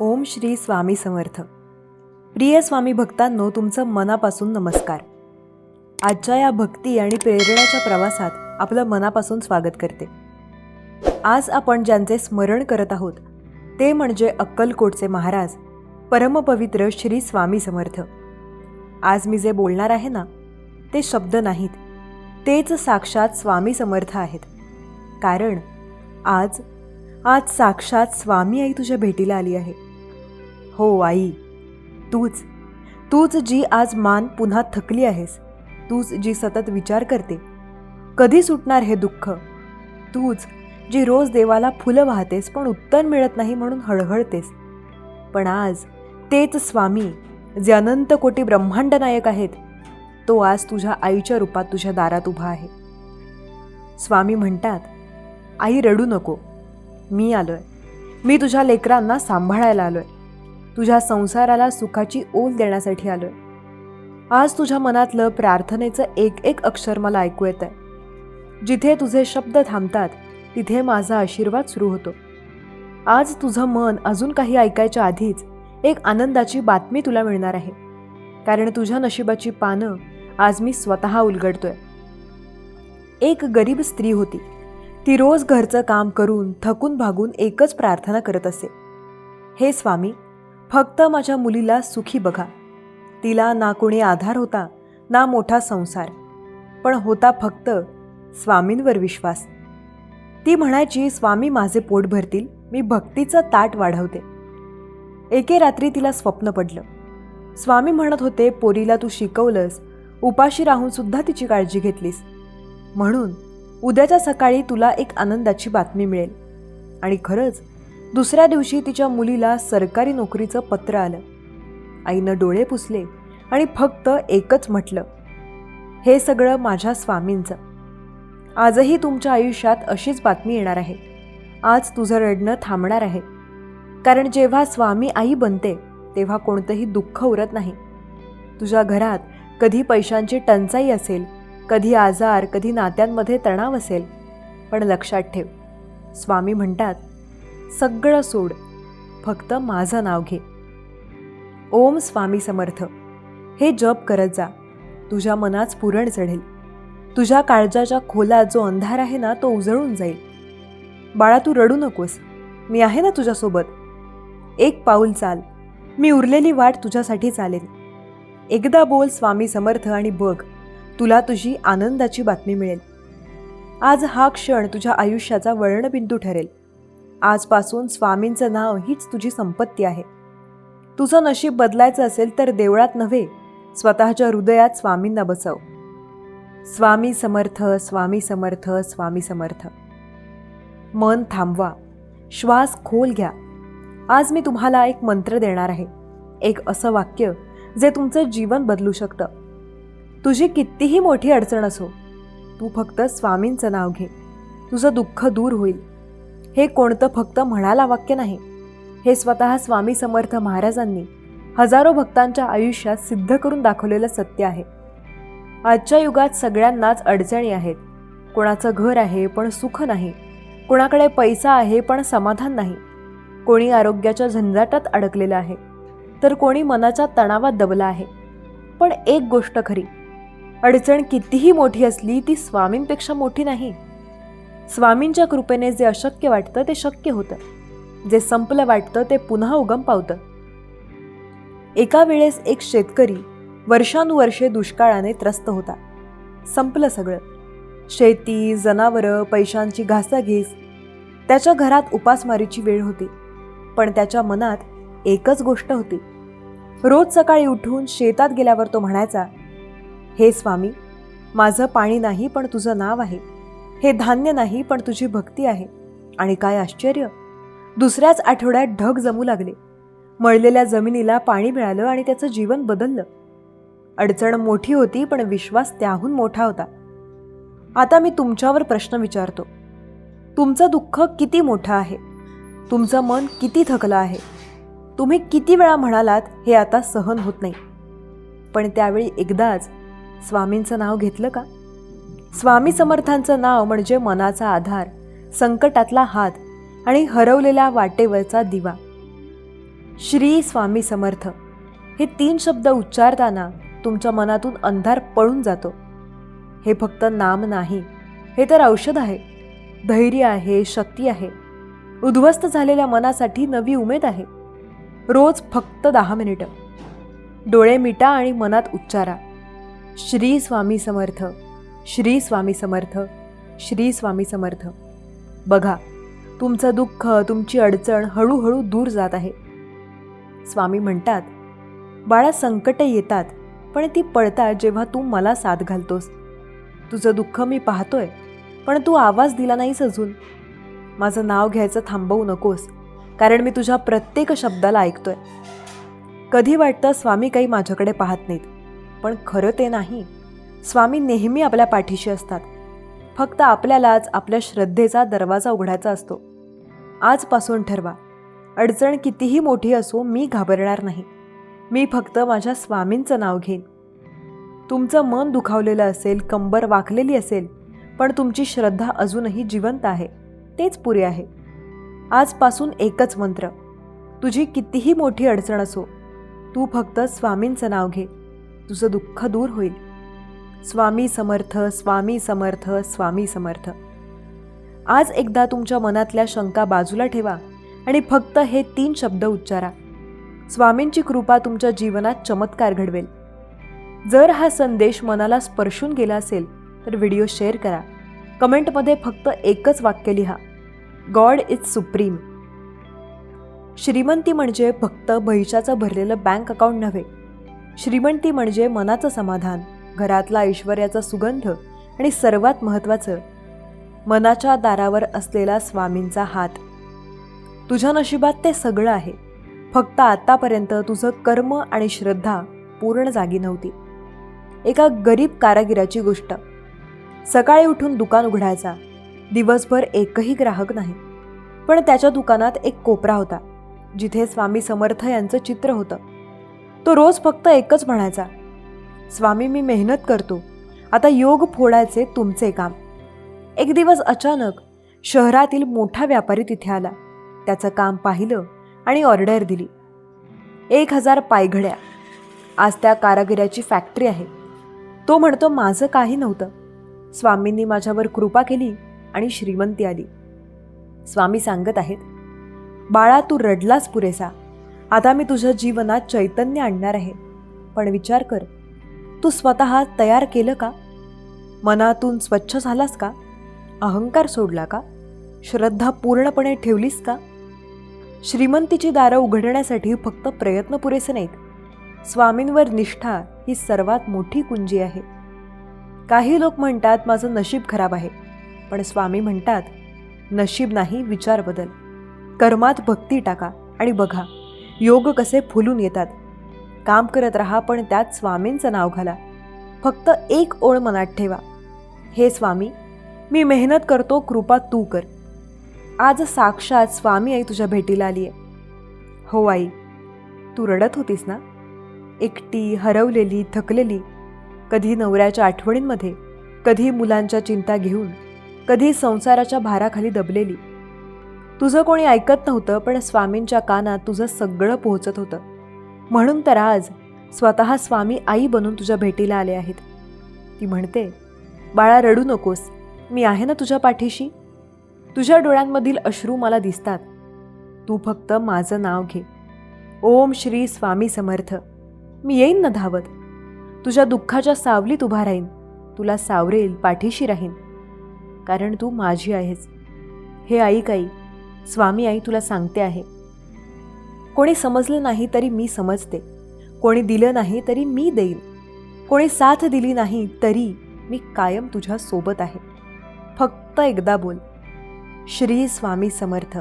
ओम श्री स्वामी समर्थ. प्रिय स्वामी भक्तांनो, तुमचं मनापासून नमस्कार. आजच्या या भक्ती आणि प्रेरणाच्या प्रवासात आपलं मनापासून स्वागत करते. आज आपण ज्यांचे स्मरण करत आहोत ते म्हणजे अक्कलकोटचे महाराज परमपवित्र श्री स्वामी समर्थ. आज मी जे बोलणार आहे ना, ते शब्द नाहीत, तेच साक्षात स्वामी समर्थ आहेत. कारण आज साक्षात स्वामी आई तुझ्या भेटीला आली आहे. हो आई, तूच जी आज मान पुन्हा थकली आहेस, तूच जी सतत विचार करते कधी सुटणार हे दुःख, तूच जी रोज देवाला फुलं वाहतेस पण उत्तर मिळत नाही म्हणून हळहळतेस. पण आज तेच स्वामी जे अनंत कोटी ब्रह्मांड नायक आहेत, तो आज तुझ्या आईच्या रूपात तुझ्या दारात उभा आहे. स्वामी म्हणतात, आई रडू नको, मी आलोय. मी तुझ्या लेकरांना सांभाळायला आलोय. तुझ्या संसाराला सुखाची ओल देण्यासाठी आलोय. आज तुझ्या मनातलं प्रार्थनेचं एक एक अक्षर मला ऐकू येत आहे. जिथे तुझे शब्द थांबतात तिथे माझा आशीर्वाद सुरू होतो. आज तुझं मन अजून काही ऐकायच्या आधीच एक आनंदाची बातमी तुला मिळणार आहे. कारण तुझ्या नशिबाची पानं आज मी स्वतः उलगडतोय. एक गरीब स्त्री होती. ती रोज घरचं काम करून थकून भागून एकच प्रार्थना करत असे, हे स्वामी, फक्त माझ्या मुलीला सुखी बघा. तिला ना कोणी आधार होता ना मोठा संसार, पण होता फक्त स्वामींवर विश्वास. ती म्हणायची, स्वामी माझे पोट भरतील, मी भक्तीचं ताट वाढवते. एके रात्री तिला स्वप्न पडलं. स्वामी म्हणत होते, पोरीला तू शिकवलंस, उपाशी राहून सुद्धा तिची काळजी घेतलीस, म्हणून उद्याच्या सकाळी तुला एक आनंदाची बातमी मिळेल. आणि खरंच दुसऱ्या दिवशी तिच्या मुलीला सरकारी नोकरीचं पत्र आलं. आईनं डोळे पुसले आणि फक्त एकच म्हटलं, हे सगळं माझ्या स्वामींचं. आजही तुमच्या आयुष्यात अशीच बातमी येणार आहे. आज तुझं रडणं थांबणार आहे. कारण जेव्हा स्वामी आई बनते तेव्हा कोणतंही दुःख उरत नाही. तुझ्या घरात कधी पैशांची टंचाई असेल, कधी आजार, कधी नात्यांमध्ये तणाव असेल, पण लक्षात ठेव, स्वामी म्हणतात, सगळं सोड, फक्त माझं नाव घे. ओम स्वामी समर्थ हे जप करत जा. तुझ्या मनात स्फुरण चढेल. तुझ्या काळजाच्या खोलात जो अंधार आहे ना, तो उजळून जाईल. बाळा, तू रडू नकोस, मी आहे ना तुझ्यासोबत. एक पाऊल चाल, मी उरलेली वाट तुझ्यासाठी चालेन. एकदा बोल स्वामी समर्थ आणि बघ, तुला तुझी आनंदाची बातमी मिळेल. आज हा क्षण तुझ्या आयुष्याचा वळणबिंदू ठरेल. आजपासून स्वामींचं नाव हीच तुझी संपत्ती आहे. तुझं नशीब बदलायचं असेल तर देवळात नव्हे, स्वतःच्या हृदयात स्वामींना बसव. स्वामी समर्थ, स्वामी समर्थ, स्वामी समर्थ. मन थांबवा, श्वास खोल घ्या. आज मी तुम्हाला एक मंत्र देणार आहे. एक असं वाक्य जे तुमचं जीवन बदलू शकतं. तुझी कितीही मोठी अडचण असो, तू फक्त स्वामींचं नाव घे, तुझं दुःख दूर होईल. हे कोणतं फक्त म्हणाला वाक्य नाही, हे स्वतः स्वामी समर्थ महाराजांनी हजारो भक्तांच्या आयुष्यात सिद्ध करून दाखवलेलं सत्य आहे. आजच्या युगात सगळ्यांनाच अडचणी आहेत. कोणाचं घर आहे पण सुख नाही, कोणाकडे पैसा आहे पण समाधान नाही, कोणी आरोग्याच्या झंझाटात अडकलेलं आहे, तर कोणी मनाच्या तणावात दबला आहे. पण एक गोष्ट खरी, अडचण कितीही मोठी असली ती स्वामींपेक्षा मोठी नाही. स्वामींच्या कृपेने जे अशक्य वाटतं ते शक्य होतं. जे संपलं वाटतं ते पुन्हा उगम पावतं. एका वेळेस एक शेतकरी वर्षानुवर्षे दुष्काळाने त्रस्त होता. संपलं सगळं. शेती, जनावरं, पैशांची घासाघीस. त्याच्या घरात उपासमारीची वेळ होती. पण त्याच्या मनात एकच गोष्ट होती. रोज सकाळी उठून शेतात गेल्यावर तो म्हणायचा, हे स्वामी, माझं पाणी नाही पण तुझं नाव आहे. हे धान्य नाही पण तुझी भक्ती आहे. आणि काय आश्चर्य, दुसऱ्याच आठवड्यात ढग जमू लागले. मळलेल्या जमिनीला पाणी मिळालं आणि त्याचं जीवन बदललं. अडचण मोठी होती पण विश्वास त्याहून मोठा होता. आता मी तुमच्यावर प्रश्न विचारतो. तुमचं दुःख किती मोठं आहे? तुमचं मन किती थकलं आहे? तुम्ही किती वेळा म्हणालात, हे आता सहन होत नाही, पण त्यावेळी एकदाच स्वामींचं नाव घेतलं का? स्वामी समर्थांचं नाव म्हणजे मनाचा आधार, संकटातला हात आणि हरवलेल्या वाटेवरचा दिवा. श्री स्वामी समर्थ हे 3 शब्द उच्चारताना तुमच्या मनातून अंधार पळून जातो. हे फक्त नाम नाही, हे तर औषध आहे. धैर्य आहे, शक्ती आहे. उद्ध्वस्त झालेल्या मनासाठी नवी उमेद आहे. रोज फक्त 10 मिनिटं डोळे मिटा आणि मनात उच्चारा, श्री स्वामी समर्थ, श्री स्वामी समर्थ, श्री स्वामी समर्थ. बघा, तुमचं दुःख, तुमची अडचण हळूहळू दूर जात आहे. स्वामी म्हणतात, बाळा, संकटे येतात पण ती पळतात जेव्हा तू मला साथ घालतोस. तुझं दुःख मी पाहतोय, पण तू आवाज दिला नाहीस अजून. माझं नाव घ्यायचं थांबवू नकोस, कारण मी तुझ्या प्रत्येक शब्दाला ऐकतोय. कधी वाटतं स्वामी काही माझ्याकडे पाहत नाहीत, पण खरं ते नाही. स्वामी नेहमी आपल्या पाठीशी असतात. फक्त आपल्यालाच आपल्या श्रद्धेचा दरवाजा उघडायचा असतो. आजपासून ठरवा, अडचण कितीही मोठी असो मी घाबरणार नाही. मी फक्त माझ्या स्वामींचं नाव घेईन. तुमचं मन दुखावलेलं असेल, कंबर वाकलेली असेल, पण तुमची श्रद्धा अजूनही जिवंत आहे, तेच पुरे आहे. आजपासून एकच मंत्र, तुझी कितीही मोठी अडचण असो, तू फक्त स्वामींचं नाव घे, तुझं दुःख दूर होईल. स्वामी समर्थ, स्वामी समर्थ, स्वामी समर्थ. आज एकदा तुमच्या मनातल्या शंका बाजूला ठेवा आणि फक्त हे 3 शब्द उच्चारा. स्वामींची कृपा तुमच्या जीवनात चमत्कार घडवेल. जर हा संदेश मनाला स्पर्शून गेला असेल तर व्हिडिओ शेअर करा. कमेंटमध्ये फक्त एकच वाक्य लिहा, गॉड इज सुप्रीम. श्रीमंती म्हणजे फक्त पैशाचं भरलेलं बँक अकाउंट नव्हे. श्रीमंती म्हणजे मनाचं समाधान, घरातला ऐश्वर्याचा सुगंध आणि सर्वात महत्त्वाचं, मनाच्या दारावर असलेला स्वामींचा हात. तुझ्या नशिबात ते सगळं आहे. फक्त आतापर्यंत तुझं कर्म आणि श्रद्धा पूर्ण जागी नव्हती. एका गरीब कारागिराची गोष्ट. सकाळी उठून दुकान उघडायचा. दिवसभर एकही ग्राहक नाही, पण त्याच्या दुकानात एक कोपरा होता जिथे स्वामी समर्थ यांचं चित्र होतं. तो रोज फक्त एकच म्हणायचा, स्वामी, मी मेहनत करतो, आता योग फोडायचे तुमचे काम. एक दिवस अचानक शहरातील मोठा व्यापारी तिथे आला. त्याचं काम पाहिलं आणि ऑर्डर दिली. 1000 पायघड्या. आज त्या कारागिराची फॅक्टरी आहे. तो म्हणतो, माझं काही नव्हतं, स्वामींनी माझ्यावर कृपा केली आणि श्रीमंती आली. स्वामी सांगत आहेत, बाळा, तू रडलास पुरेसा. आता मी तुझ्या जीवनात चैतन्य आणणार आहे. पण विचार कर, तू स्वतः तयार केलं का? मनातून स्वच्छ झालास का? अहंकार सोडला का? श्रद्धा पूर्णपणे ठेवलीस का? श्रीमंतीची दारं उघडण्यासाठी फक्त प्रयत्न पुरेसे नाहीत. स्वामींवर निष्ठा ही सर्वात मोठी कुंजी आहे. काही लोक म्हणतात, माझं नशीब खराब आहे, पण स्वामी म्हणतात, नशीब नाही, विचार बदल. कर्मात भक्ती टाका आणि बघा योग कसे फुलून येतात. काम करत राहा, पण त्यात स्वामींचं नाव घाला. फक्त एक ओळ मनात ठेवा, हे स्वामी, मी मेहनत करतो, कृपा तू कर. आज साक्षात स्वामी आई तुझ्या भेटीला आली आहे. हो आई, तू रडत होतीस ना, एकटी, हरवलेली, थकलेली, कधी नवऱ्याच्या आठवणींमध्ये, कधी मुलांच्या चिंता घेऊन, कधी संसाराच्या भाराखाली दबलेली. तुझं कोणी ऐकत नव्हतं, पण स्वामींच्या कानात तुझं सगळं पोहोचत होतं. म्हणून तर आज स्वतः स्वामी आई बनून तुझ्या भेटीला आले आहेत. ती म्हणते, बाळा, रडू नकोस, मी आहे ना तुझ्या पाठीशी. तुझ्या डोळ्यांमधील अश्रू मला दिसतात. तू फक्त माझं नाव घे, ओम श्री स्वामी समर्थ. मी येईन ना धावत, तुझ्या दुःखाच्या सावलीत उभा राहीन, तुला सावरेल, पाठीशी राहीन, कारण तू माझी आहेस. हे ऐक आई, स्वामी आई तुला सांगते आहे. कोणी समजलं नाही तरी मी समजते, कोणी दिलं नाही तरी मी देईन, कोणी साथ दिली नाही तरी मी कायम तुझ्या सोबत आहे. फक्त एकदा बोल, श्री स्वामी समर्थ,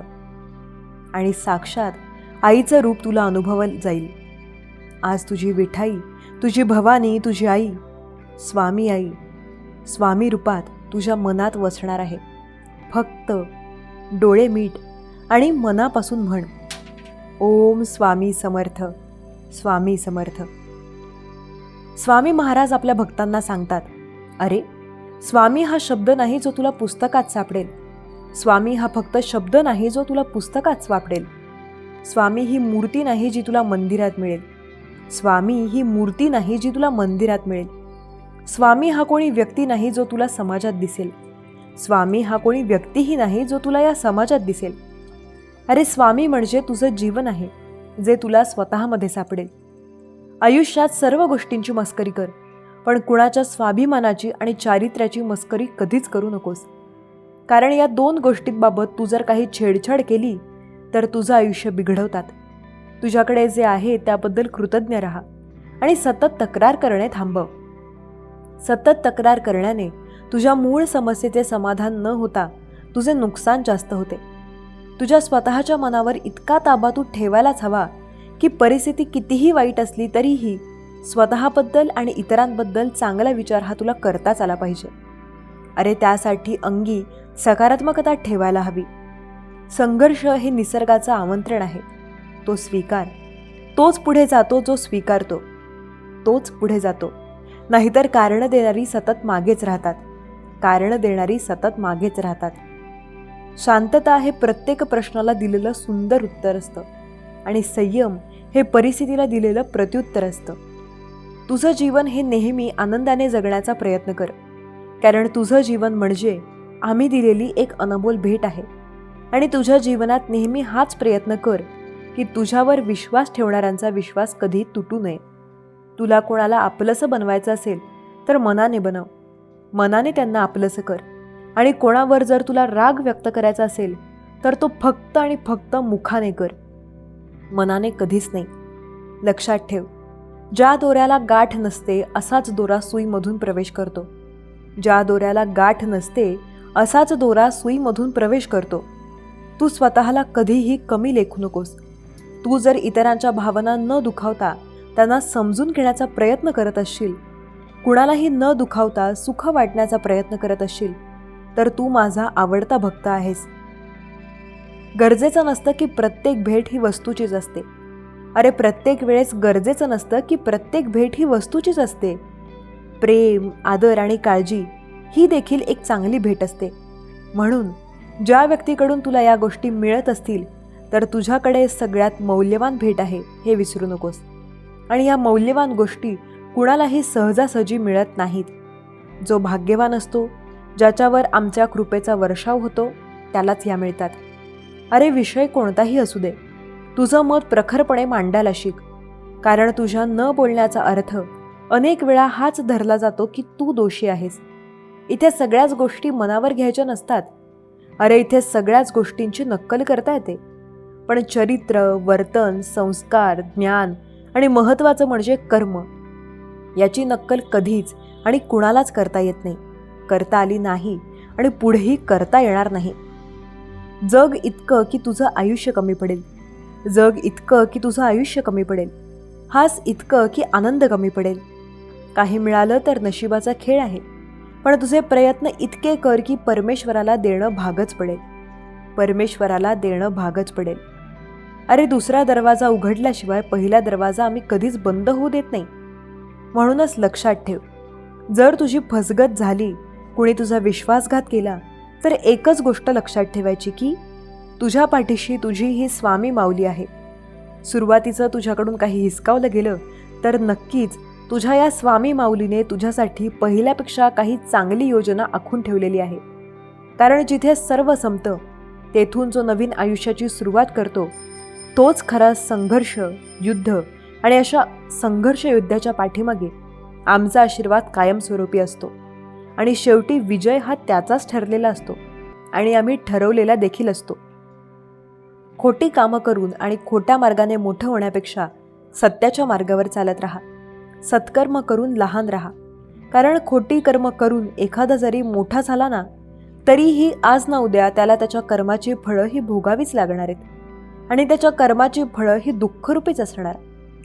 आणि साक्षात आईचं रूप तुला अनुभवलं जाईल. आज तुझी विठाई, तुझी भवानी, तुझी आई, स्वामी आई, स्वामी रूपात तुझ्या मनात वसणार आहे. फक्त डोळे मीट आणि मनापासून म्हण, ओम स्वामी समर्थ, स्वामी समर्थ. स्वामी महाराज आपल्या भक्तांना सांगतात, अरे, स्वामी हा शब्द नाही जो तुला पुस्तकात सापडेल. स्वामी हा फक्त शब्द नाही जो तुला पुस्तकात सापडेल. स्वामी ही मूर्ती नाही जी तुला मंदिरात मिळेल. स्वामी ही मूर्ती नाही जी तुला मंदिरात मिळेल. स्वामी हा कोणी व्यक्ती नाही जो तुला समाजात दिसेल. स्वामी हा कोणी व्यक्तीही नाही जो तुला या समाजात दिसेल. अरे स्वामी म्हणजे तुझं जीवन आहे, जे तुला स्वतःमध्ये सापडेल. आयुष्यात सर्व गोष्टींची मस्करी कर, पण कुणाच्या स्वाभिमानाची आणि चारित्र्याची मस्करी कधीच करू नकोस. कारण या 2 गोष्टींबाबत तू जर काही छेडछाड केली तर तुझं आयुष्य बिघडवतात. तुझ्याकडे जे आहे त्याबद्दल कृतज्ञ राहा आणि सतत तक्रार करणे थांबव. सतत तक्रार करण्याने तुझ्या मूळ समस्येचे समाधान न होता तुझे नुकसान जास्त होते. तुझ्या स्वतःच्या मनावर इतका ताबा तू ठेवायलाच हवा की परिस्थिती कितीही वाईट असली तरीही स्वतःबद्दल आणि इतरांबद्दल चांगला विचार हा तुला करताच आला पाहिजे. अरे त्यासाठी अंगी सकारात्मकता ठेवायला हवी. संघर्ष हे निसर्गाचं आमंत्रण आहे, तो स्वीकार. तोच पुढे जातो जो स्वीकारतो, तोच पुढे जातो. नाहीतर कारणं देणारी सतत मागेच राहतात. कारणं देणारी सतत मागेच राहतात. शांतता हे प्रत्येक प्रश्नाला दिलेलं सुंदर उत्तर असतं आणि संयम हे परिस्थितीला दिलेलं प्रत्युत्तर असतं. तुझं जीवन हे नेहमी आनंदाने जगण्याचा प्रयत्न कर, कारण तुझं जीवन म्हणजे आम्ही दिलेली एक अनमोल भेट आहे. आणि तुझ्या जीवनात नेहमी हाच प्रयत्न कर की तुझ्यावर विश्वास ठेवणाऱ्यांचा विश्वास कधी तुटू नये. तुला कोणाला आपलंसं बनवायचं असेल तर मनाने बनव, मनाने त्यांना आपलंसं कर. आणि कोणावर जर तुला राग व्यक्त करायचा असेल तर तो फक्त आणि फक्त मुखाने कर, मनाने कधीच नाही. लक्षात ठेव, ज्या दोऱ्याला गाठ नसते असाच दोरा सुईमधून प्रवेश करतो. ज्या दोऱ्याला गाठ नसते असाच दोरा सुईमधून प्रवेश करतो. तू स्वतःला कधीही कमी लेखू नकोस. तू जर इतरांच्या भावना न दुखावता त्यांना समजून घेण्याचा प्रयत्न करत असशील, कुणालाही न दुखावता सुख वाटण्याचा प्रयत्न करत असशील, तर तू माझा आवडता भक्त आहेस. गरजेचं नसतं की प्रत्येक भेट ही वस्तूचीच असते. अरे प्रत्येक वेळेस गरजेचं नसतं की प्रत्येक भेट ही वस्तूचीच असते. प्रेम, आदर आणि काळजी ही देखील एक चांगली भेट असते. म्हणून ज्या व्यक्तीकडून तुला या गोष्टी मिळत असतील तर तुझ्याकडे सगळ्यात मौल्यवान भेट आहे हे विसरू नकोस. आणि या मौल्यवान गोष्टी कुणालाही सहजासहजी मिळत नाहीत. जो भाग्यवान असतो, ज्याच्यावर आमच्या कृपेचा वर्षाव होतो, त्यालाच या मिळतात. अरे विषय कोणताही असू दे, तुझं मत प्रखरपणे मांडायला शिक. कारण तुझ्या न बोलण्याचा अर्थ अनेक वेळा हाच धरला जातो की तू दोषी आहेस. इथे सगळ्याच गोष्टी मनावर घ्यायच्या नसतात. अरे इथे सगळ्याच गोष्टींची नक्कल करता येते. पण चरित्र, वर्तन, संस्कार, ज्ञान आणि महत्त्वाचं म्हणजे कर्म याची नक्कल कधीच आणि कुणालाच करता येत नाही, करता आली नाही आणि पुढेही करता येणार नाही. जग इतकं की तुझं आयुष्य कमी पडेल. जग इतकं की तुझं आयुष्य कमी पडेल. हास इतकं की आनंद कमी पडेल. काही मिळालं तर नशिबाचा खेळ आहे, पण तुझे प्रयत्न इतके कर की परमेश्वराला देणं भागच पडेल. परमेश्वराला देणं भागच पडेल. अरे दुसरा दरवाजा उघडल्याशिवाय पहिला दरवाजा आम्ही कधीच बंद होऊ देत नाही. म्हणूनच लक्षात ठेव, जर तुझी फसगत झाली, कुणी तुझा विश्वासघात केला, तर एकच गोष्ट लक्षात ठेवायची की तुझ्या पाठीशी तुझी ही स्वामी माऊली आहे. सुरुवातीचं तुझ्याकडून काही हिसकावलं गेलं तर नक्कीच तुझ्या या स्वामी माऊलीने तुझ्यासाठी पहिल्यापेक्षा काही चांगली योजना आखून ठेवलेली आहे. कारण जिथे सर्व संपतं तेथून जो नवीन आयुष्याची सुरुवात करतो तोच खरा संघर्ष, युद्ध आणि अशा संघर्ष युद्धाच्या पाठीमागे आमचा आशीर्वाद कायमस्वरूपी असतो. आणि शेवटी विजय हा त्याचाच ठरलेला असतो आणि आम्ही ठरवलेला देखील असतो. खोटी कामं करून आणि खोट्या मार्गाने मोठं होण्यापेक्षा सत्याच्या मार्गावर चालत राहा. सत्कर्म करून लहान राहा. कारण खोटी कर्म करून एखादा जरी मोठा झाला ना, तरीही आज ना उद्या त्याला त्याच्या कर्माची फळं ही भोगावीच लागणार आहेत. आणि त्याच्या कर्माची फळं ही दुःखरूपीच असणार,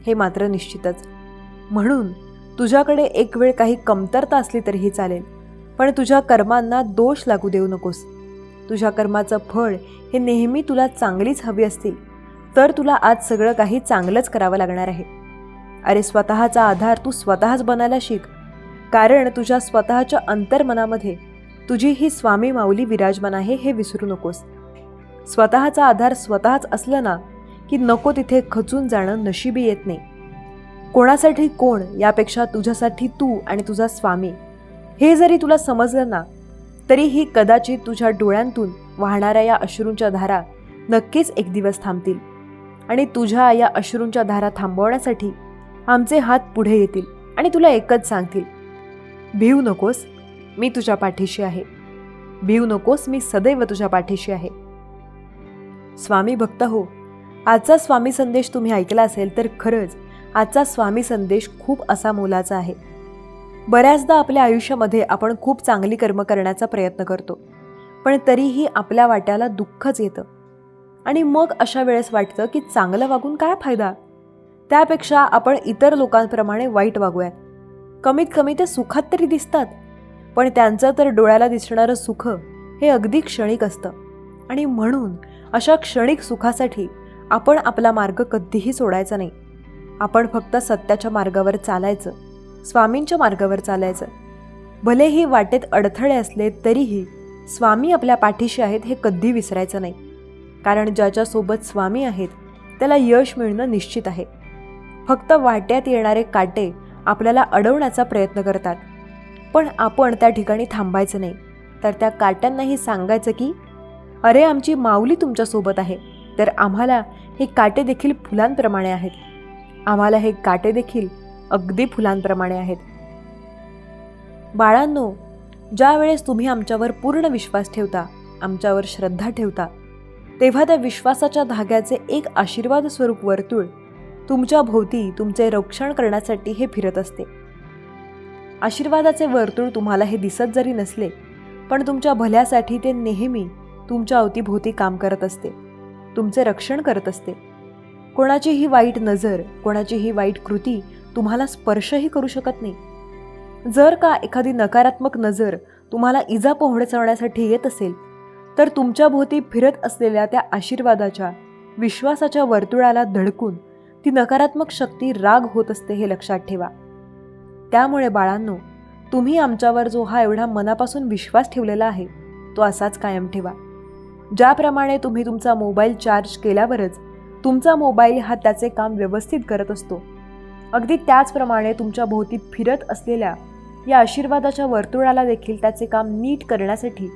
हे मात्र निश्चितच. म्हणून तुझ्याकडे एक वेळ काही कमतरता असली तरीही चालेल, पण तुझ्या कर्मांना दोष लागू देऊ नकोस. तुझ्या कर्माचं फळ हे नेहमी तुला चांगलीच हवी असतील तर तुला आज सगळं काही चांगलंच करावं लागणार आहे. अरे स्वतःचा आधार तू स्वतःच बनायला शिक. कारण तुझ्या स्वतःच्या अंतर्मनामध्ये तुझी ही स्वामी माऊली विराजमान आहे हे विसरू नकोस. स्वतःचा आधार स्वतःच असलं ना की नको तिथे खचून जाणं नशिबी येत नाही. कोणासाठी कोण यापेक्षा तुझ्यासाठी तू आणि तुझा स्वामी हे जरी तुला समजलं ना, तरीही कदाचित तुझ्या डोळ्यांतून वाहणाऱ्या या अश्रूंच्या धारा नक्कीच एक दिवस थांबतील आणि तुझ्या या अश्रूंच्या धारा थांबवण्यासाठी आमचे हात पुढे येतील आणि तुला एकच सांगतील, भिवू नकोस, मी तुझ्या पाठीशी आहे. भिवू नकोस, मी सदैव तुझ्या पाठीशी आहे. स्वामी भक्त हो, आजचा स्वामी संदेश तुम्ही ऐकला असेल तर खरंच आजचा स्वामी संदेश खूप असा मोलाचा आहे. बऱ्याचदा आपल्या आयुष्यामध्ये आपण खूप चांगली कर्म करण्याचा प्रयत्न करतो, पण तरीही आपल्या वाट्याला दुःखच येतं आणि मग अशा वेळेस वाटतं की चांगलं वागून काय फायदा, त्यापेक्षा आपण इतर लोकांप्रमाणे वाईट वागूयात. कमीत कमी ते सुखात तरी दिसतात, पण त्यांचं तर डोळ्याला दिसणारं सुख हे अगदी क्षणिक असतं आणि म्हणून अशा क्षणिक सुखासाठी आपण आपला मार्ग कधीही सोडायचा नाही. आपण फक्त सत्याच्या मार्गावर चालायचं, स्वामींच्या मार्गावर चालायचं. भलेही वाटेत अडथळे असले तरीही स्वामी आपल्या पाठीशी आहेत हे कधी विसरायचं नाही, कारण ज्याच्यासोबत स्वामी आहेत त्याला यश मिळणं निश्चित आहे. फक्त वाट्यात येणारे काटे आपल्याला अडवण्याचा प्रयत्न करतात, पण आपण त्या ठिकाणी थांबायचं नाही, तर त्या काट्यांनाही सांगायचं की अरे आमची माऊली तुमच्यासोबत आहे, तर आम्हाला हे काटे देखील फुलांप्रमाणे आहेत. आम्हाला हे काटे देखील अगदी फुलांप्रमाणे आहेत. बाळांनो, ज्या वेळेस तुम्ही आमच्यावर पूर्ण विश्वास ठेवता, आमच्यावर श्रद्धा ठेवता, तेव्हा त्या विश्वासाच्या धाग्याचे एक आशीर्वाद स्वरूप वर्तुळ तुमच्या भोवती तुमचे रक्षण करण्यासाठी हे फिरत असते. आशीर्वादाचे वर्तुळ तुम्हाला हे दिसत जरी नसले, पण तुमच्या भल्यासाठी ते नेहमी तुमच्या अवतीभोवती काम करत असते, तुमचे रक्षण करत असते. कोणाचीही वाईट नजर, कोणाचीही वाईट कृती तुम्हाला स्पर्शही करू शकत नाही. जर का एखादी नकारात्मक नजर तुम्हाला इजा पोहोचवण्यासाठी येत असेल, तर तुमच्या भोवती फिरत असलेल्या त्या आशीर्वादाच्या, विश्वासाच्या वर्तुळाला धडकून ती नकारात्मक शक्ती राग होत असते हे लक्षात ठेवा. त्यामुळे बाळांनो, तुम्ही आमच्यावर जो हा एवढा मनापासून विश्वास ठेवलेला आहे तो असाच कायम ठेवा. ज्याप्रमाणे तुम्ही तुमचा मोबाईल चार्ज केल्यावरच तुमचा मोबाईल हा त्याचे काम व्यवस्थित करत असतो, अगदी त्याचप्रमाणे तुमच्या भोवती फिरत असलेल्या या आशीर्वादाच्या वर्तुळाला देखील त्याचे काम नीट करण्यासाठी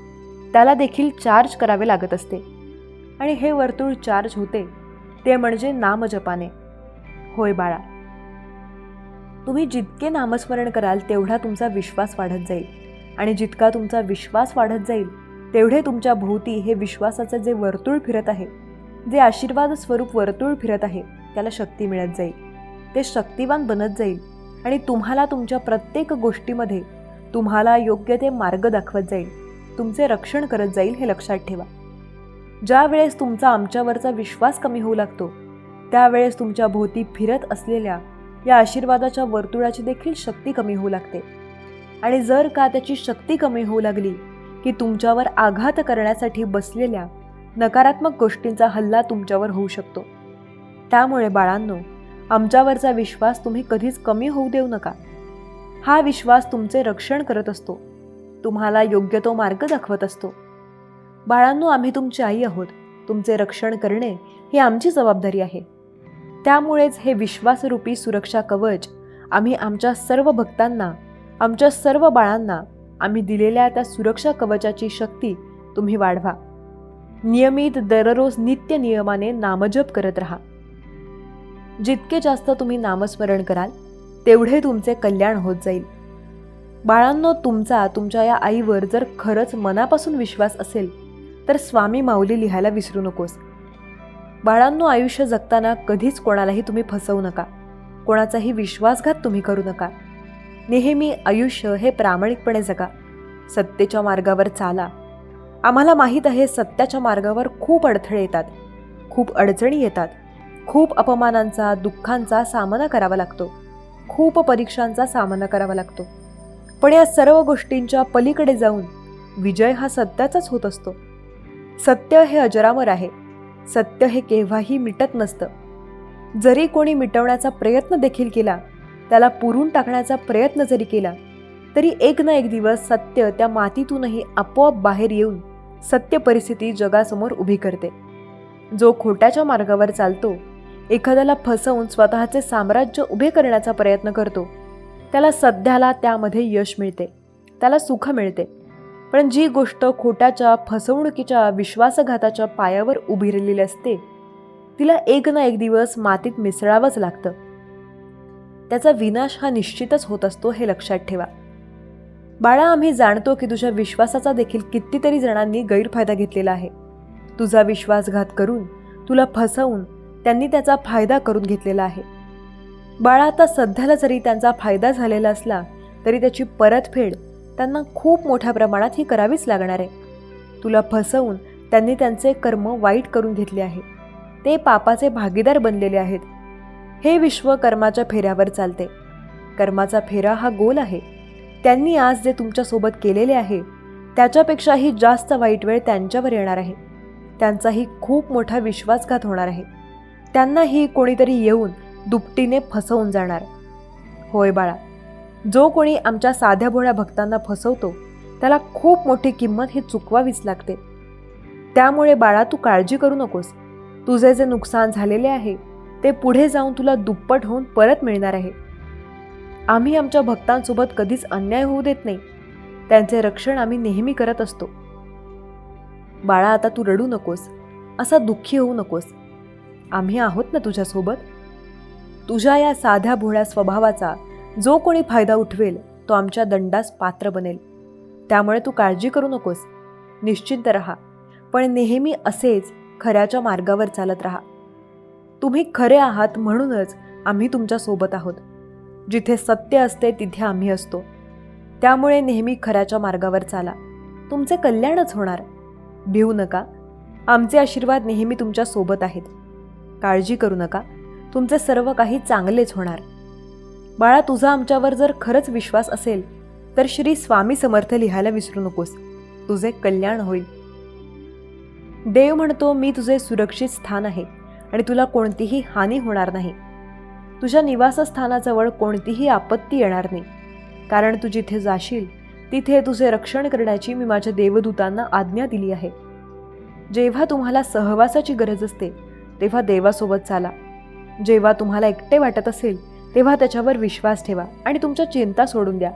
त्याला देखील चार्ज करावे लागत असते. आणि हे वर्तुळ चार्ज होते ते म्हणजे नामजपाने. होय बाळा, तुम्ही जितके नामस्मरण कराल तेवढा तुमचा विश्वास वाढत जाईल, आणि जितका तुमचा विश्वास वाढत जाईल तेवढे तुमच्या भोवती हे विश्वासाचे जे वर्तुळ फिरत आहे, जे आशीर्वाद स्वरूप वर्तुळ फिरत आहे, त्याला शक्ती मिळत जाईल. ते शक्तिवान बनत जाईल आणि तुम्हाला तुमच्या प्रत्येक गोष्टीमध्ये तुम्हाला योग्य ते मार्ग दाखवत जाईल, तुमचे रक्षण करत जाईल हे लक्षात ठेवा. ज्या वेळेस तुमचा आमच्यावरचा विश्वास कमी होऊ लागतो, त्यावेळेस तुमच्या भोवती फिरत असलेल्या या आशीर्वादाच्या वर्तुळाची देखील शक्ती कमी होऊ लागते. आणि जर का त्याची शक्ती कमी होऊ लागली की तुमच्यावर आघात करण्यासाठी बसलेल्या नकारात्मक गोष्टींचा हल्ला तुमच्यावर होऊ शकतो. त्यामुळे बाळांनो, आमच्यावरचा विश्वास तुम्ही कधीच कमी होऊ देऊ नका. हा विश्वास तुमचे रक्षण करत असतो, तुम्हाला योग्य तो मार्ग दाखवत असतो. बाळांनो, आम्ही तुमची आई आहोत. तुमचे रक्षण करणे ही आमची जबाबदारी आहे. त्यामुळेच हे विश्वासरूपी सुरक्षा कवच आम्ही आमच्या सर्व भक्तांना, आमच्या सर्व बाळांना आम्ही दिलेल्या त्या सुरक्षा कवचाची शक्ती तुम्ही वाढवा. नियमित दररोज नित्य नियमाने नामजप करत राहा. जितके जास्त तुम्ही नामस्मरण कराल तेवढे तुमचे कल्याण होत जाईल. बाळांनो, तुमच्या या आईवर जर खरंच मनापासून विश्वास असेल तर स्वामी माऊली लिहायला विसरू नकोस. बाळांनो, आयुष्य जगताना कधीच कोणालाही तुम्ही फसवू नका, कोणाचाही विश्वासघात तुम्ही करू नका. नेहमी आयुष्य हे प्रामाणिकपणे जगा, सत्तेच्या मार्गावर चाला. आम्हाला माहीत आहे सत्याच्या मार्गावर खूप अडथळे येतात, खूप अडचणी येतात, खूप अपमानांचा, दुःखांचा सामना करावा लागतो, खूप परीक्षांचा सामना करावा लागतो. पण या सर्व गोष्टींच्या पलीकडे जाऊन विजय हा सत्याचाच होत असतो. सत्य हे अजरामर आहे. सत्य हे केव्हाही मिटत नसतं. जरी कोणी मिटवण्याचा प्रयत्न देखील केला, त्याला पुरून टाकण्याचा प्रयत्न जरी केला, तरी एक ना एक दिवस सत्य त्या मातीतूनही आपोआप बाहेर येऊन सत्य परिस्थिती जगासमोर उभी करते. जो खोट्याच्या मार्गावर चालतो, एखाद्याला फसवून स्वतःचे साम्राज्य उभे करण्याचा प्रयत्न करतो, त्याला सध्याला त्यामध्ये यश मिळते, त्याला सुख मिळते. पण जी गोष्ट खोट्याच्या, फसवणुकीच्या, विश्वासघाताच्या पायावर उभी राहिलेली असते, तिला एक ना एक दिवस मातीत मिसळावंच लागतं. त्याचा विनाश हा निश्चितच होत असतो, हे लक्षात ठेवा. बाळा, आम्ही जाणतो की तुझ्या विश्वासाचा देखील कितीतरी जणांनी गैरफायदा घेतलेला आहे. तुझा विश्वासघात करून, तुला फसवून त्यांनी त्याचा फायदा करून घेतलेला आहे. बाळा, आता सध्याला जरी त्यांचा फायदा झालेला असला तरी त्याची परतफेड त्यांना खूप मोठ्या प्रमाणात ही करावीच लागणार आहे. तुला फसवून त्यांनी त्यांचे कर्म वाईट करून घेतले आहे. ते पापाचे भागीदार बनलेले आहेत. हे विश्व कर्माच्या फेऱ्यावर चालते. कर्माचा फेरा हा गोल आहे. त्यांनी आज जे तुमच्यासोबत केलेले आहे त्याच्यापेक्षाही जास्त वाईट वेळ त्यांच्यावर येणार आहे. त्यांचाही खूप मोठा विश्वासघात होणार आहे. त्यांनाही कोणीतरी येऊन दुपटीने फसवून जाणार. होय बाळा, जो कोणी आमच्या साध्या भोळ्या भक्तांना फसवतो त्याला खूप मोठी किंमत ही चुकवावीच लागते. त्यामुळे बाळा, तू काळजी करू नकोस. तुझे जे नुकसान झालेले आहे ते पुढे जाऊन तुला दुप्पट होऊन परत मिळणार आहे. आम्ही आमच्या भक्तांसोबत कधीच अन्याय होऊ देत नाही. त्यांचे रक्षण आम्ही नेहमी करत असतो. बाळा, आता तू रडू नकोस, असा दुःखी होऊ नकोस. आम्ही आहोत ना तुझ्यासोबत. तुझ्या या साध्या भोळ्या स्वभावाचा जो कोणी फायदा उठवेल तो आमच्या दंडास पात्र बनेल. त्यामुळे तू काळजी करू नकोस. निश्चिंत रहा, पण नेहमी असेच खऱ्याच्या मार्गावर चालत राहा. तुम्ही खरे आहात म्हणूनच आम्ही तुमच्यासोबत आहोत. जिथे सत्य असते तिथे आम्ही असतो. त्यामुळे नेहमी खऱ्याच्या मार्गावर चाला. तुमचे कल्याणच होणार. भिवू नका. आमचे आशीर्वाद नेहमी तुमच्या सोबत आहेत. काळजी करू नका. तुमचे सर्व काही चांगलेच होणार. बाळा, तुझा आमच्यावर जर खरंच विश्वास असेल तर श्री स्वामी समर्थ लिहायला विसरू नकोस. तुझे कल्याण होईल. देव म्हणतो, मी तुझे सुरक्षित स्थान आहे आणि तुला कोणतीही हानी होणार नाही. तुझ्या निवासस्थानाजवळ कोणतीही आपत्ती येणार नाही. कारण तू जिथे जाशील तिथे तुझे रक्षण करण्याची मी माझ्या देवदूतांना आज्ञा दिली आहे. जेव्हा तुम्हाला सहवासाची गरज असते तेव्हा देवासोबत चाला. जेव्हा तुम्हाला एकटे वाटत असेल तेव्हा त्याच्यावर विश्वास ठेवा आणि तुमच्या चिंता सोडून द्या.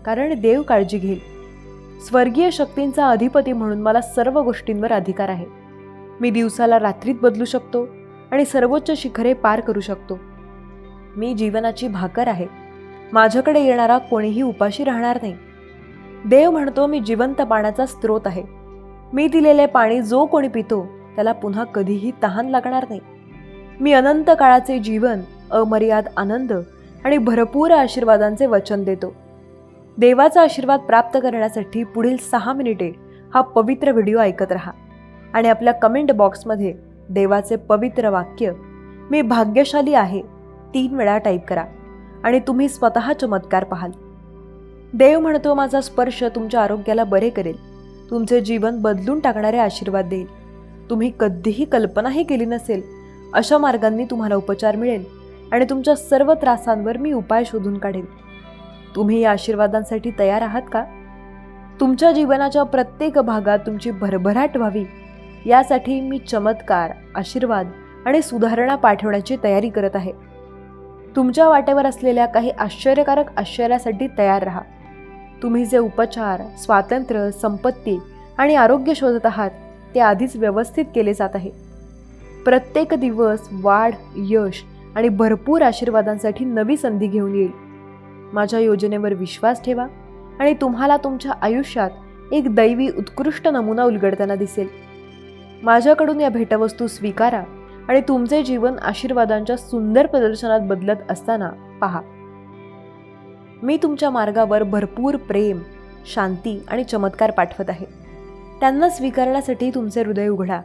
कारण देव काळजी घेईल. स्वर्गीय शक्तींचा अधिपती म्हणून मला सर्व गोष्टींवर अधिकार आहे. मी दिवसाला रात्रीत बदलू शकतो आणि सर्वोच्च शिखरे पार करू शकतो. मी जीवनाची भाकर आहे. माझ्याकडे येणारा कोणीही उपाशी राहणार नाही. देव म्हणतो, मी जिवंत पाण्याचा स्रोत आहे. मी दिलेले पाणी जो कोणी पितो त्याला पुन्हा कधीही तहान लागणार नाही. मी अनंत काळाचे जीवन, अमर्याद आनंद आणि भरपूर आशीर्वादांचे वचन देतो. देवाचा आशीर्वाद प्राप्त करण्यासाठी पुढील 6 मिनिटे हा पवित्र व्हिडिओ ऐकत राहा आणि आपल्या कमेंट बॉक्समध्ये देवाचे पवित्र वाक्य मी भाग्यशाली आहे 3 वेळा टाईप करा आणि तुम्ही स्वतः चमत्कार पाहाल. देव म्हणतो, माझा स्पर्श तुमच्या आरोग्याला बरे करेल. तुमचे जीवन बदलून टाकणारे आशीर्वाद देईल. तुम्ही कधीही कल्पनाही केली नसेल अशा मार्गांनी तुम्हाला उपचार मिळेल आणि तुमच्या सर्व त्रासांवर मी उपाय शोधून काढेन. तुम्ही या आशीर्वादांसाठी तयार आहात का? तुमच्या जीवनाच्या प्रत्येक भागात तुमची भरभराट व्हावी यासाठी मी चमत्कार, आशीर्वाद आणि सुधारणा पाठवण्याची तयारी करत आहे. तुमच्या वाटेवर असलेल्या काही आश्चर्यकारक आश्चर्यासाठी तयार राहा. तुम्ही जे उपचार, स्वातंत्र्य, संपत्ती आणि आरोग्य शोधत आहात ते आधीच व्यवस्थित केले जात आहे. प्रत्येक दिवस वाढ, यश आणि भरपूर आशीर्वादांसाठी नवी संधी घेऊन येईल. माझ्या योजनेवर विश्वास ठेवा आणि तुम्हाला तुमच्या आयुष्यात एक दैवी उत्कृष्ट नमुना उलगडताना दिसेल. माझ्याकडून या भेटवस्तू स्वीकारा आणि तुमचे जीवन आशीर्वादांच्या सुंदर प्रदर्शनात बदलत असताना पहा. मी तुमच्या मार्गावर भरपूर प्रेम, शांती आणि चमत्कार पाठवत आहे. त्यांना स्वीकारण्यासाठी तुमचे हृदय उघडा.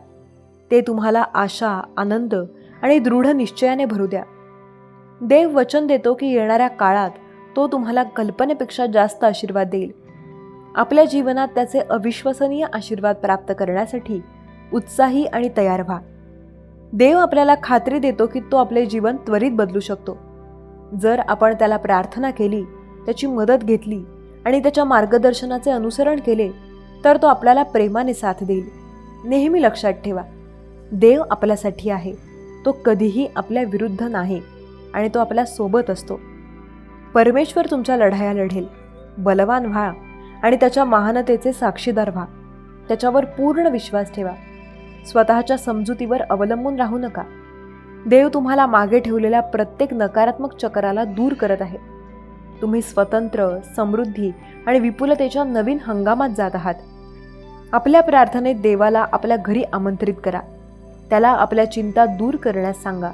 ते तुम्हाला आशा, आनंद आणि दृढ निश्चयाने भरू द्या. देव वचन देतो की येणाऱ्या काळात तो तुम्हाला कल्पनेपेक्षा जास्त आशीर्वाद देईल. आपल्या जीवनात त्याचे अविश्वसनीय आशीर्वाद प्राप्त करण्यासाठी उत्साही आणि तयार व्हा. देव आपल्याला खात्री देतो की तो आपले जीवन त्वरित बदलू शकतो. जर आपण त्याला प्रार्थना केली, त्याची मदत घेतली आणि त्याच्या मार्गदर्शनाचे अनुसरण केले तर तो आपल्याला प्रेमाने साथ देईल. नेहमी लक्षात ठेवा, देव आपल्यासाठी आहे. तो कधीही आपल्या विरुद्ध नाही आणि तो आपल्या सोबत असतो. परमेश्वर तुमच्या लढाया लढेल. बलवान व्हा आणि त्याच्या महानतेचे साक्षीदार व्हा. त्याच्यावर पूर्ण विश्वास ठेवा. स्वतःच्या समजुतीवर अवलंबून राहू नका. देव तुम्हाला मागे ठेवलेल्या प्रत्येक नकारात्मक चक्राला दूर करत आहे. तुम्ही स्वतंत्र, समृद्धी आणि विपुलतेच्या नवीन हंगामात जात आहात. आपल्या प्रार्थनेत देवाला आपल्या घरी आमंत्रित करा. त्याला आपल्या चिंता दूर करण्यास सांगा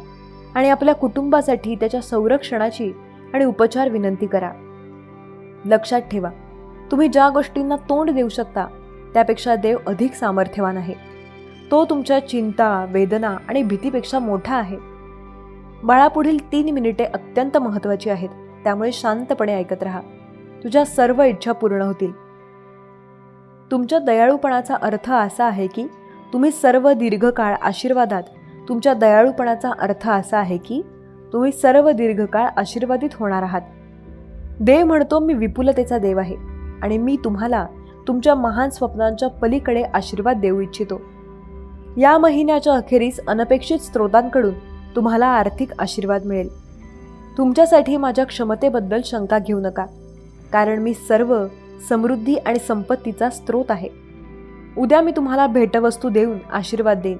आणि आपल्या कुटुंबासाठी त्याच्या संरक्षणाची आणि उपचार विनंती करा. लक्षात ठेवा, तुम्ही ज्या गोष्टींना तोंड देऊ शकता त्यापेक्षा देव अधिक सामर्थ्यवान आहे. तो तुमच्या चिंता, वेदना आणि भीतीपेक्षा मोठा आहे. बाळापुढील 3 मिनिटे अत्यंत महत्त्वाची आहेत, त्यामुळे शांतपणे ऐकत राहा. तुझ्या सर्व इच्छा पूर्ण होतील. तुमच्या दयाळूपणाचा अर्थ असा आहे की तुम्ही सर्व दीर्घकाळ आशीर्वादात तुमच्या दयाळूपणाचा अर्थ असा आहे की तुम्ही सर्व दीर्घकाळ आशीर्वादित होणार आहात. देव म्हणतो, मी विपुलतेचा देव आहे आणि मी तुम्हाला तुमच्या महान स्वप्नांच्या पलीकडे आशीर्वाद देऊ इच्छितो. या महिन्याच्या अखेरीस अनपेक्षित स्रोतांकडून तुम्हाला आर्थिक आशीर्वाद मिळेल. तुमच्यासाठी माझ्या क्षमतेबद्दल शंका घेऊ नका, कारण मी सर्व समृद्धी आणि संपत्तीचा स्रोत आहे. उद्या मी तुम्हाला भेटवस्तू देऊन आशीर्वाद देईन,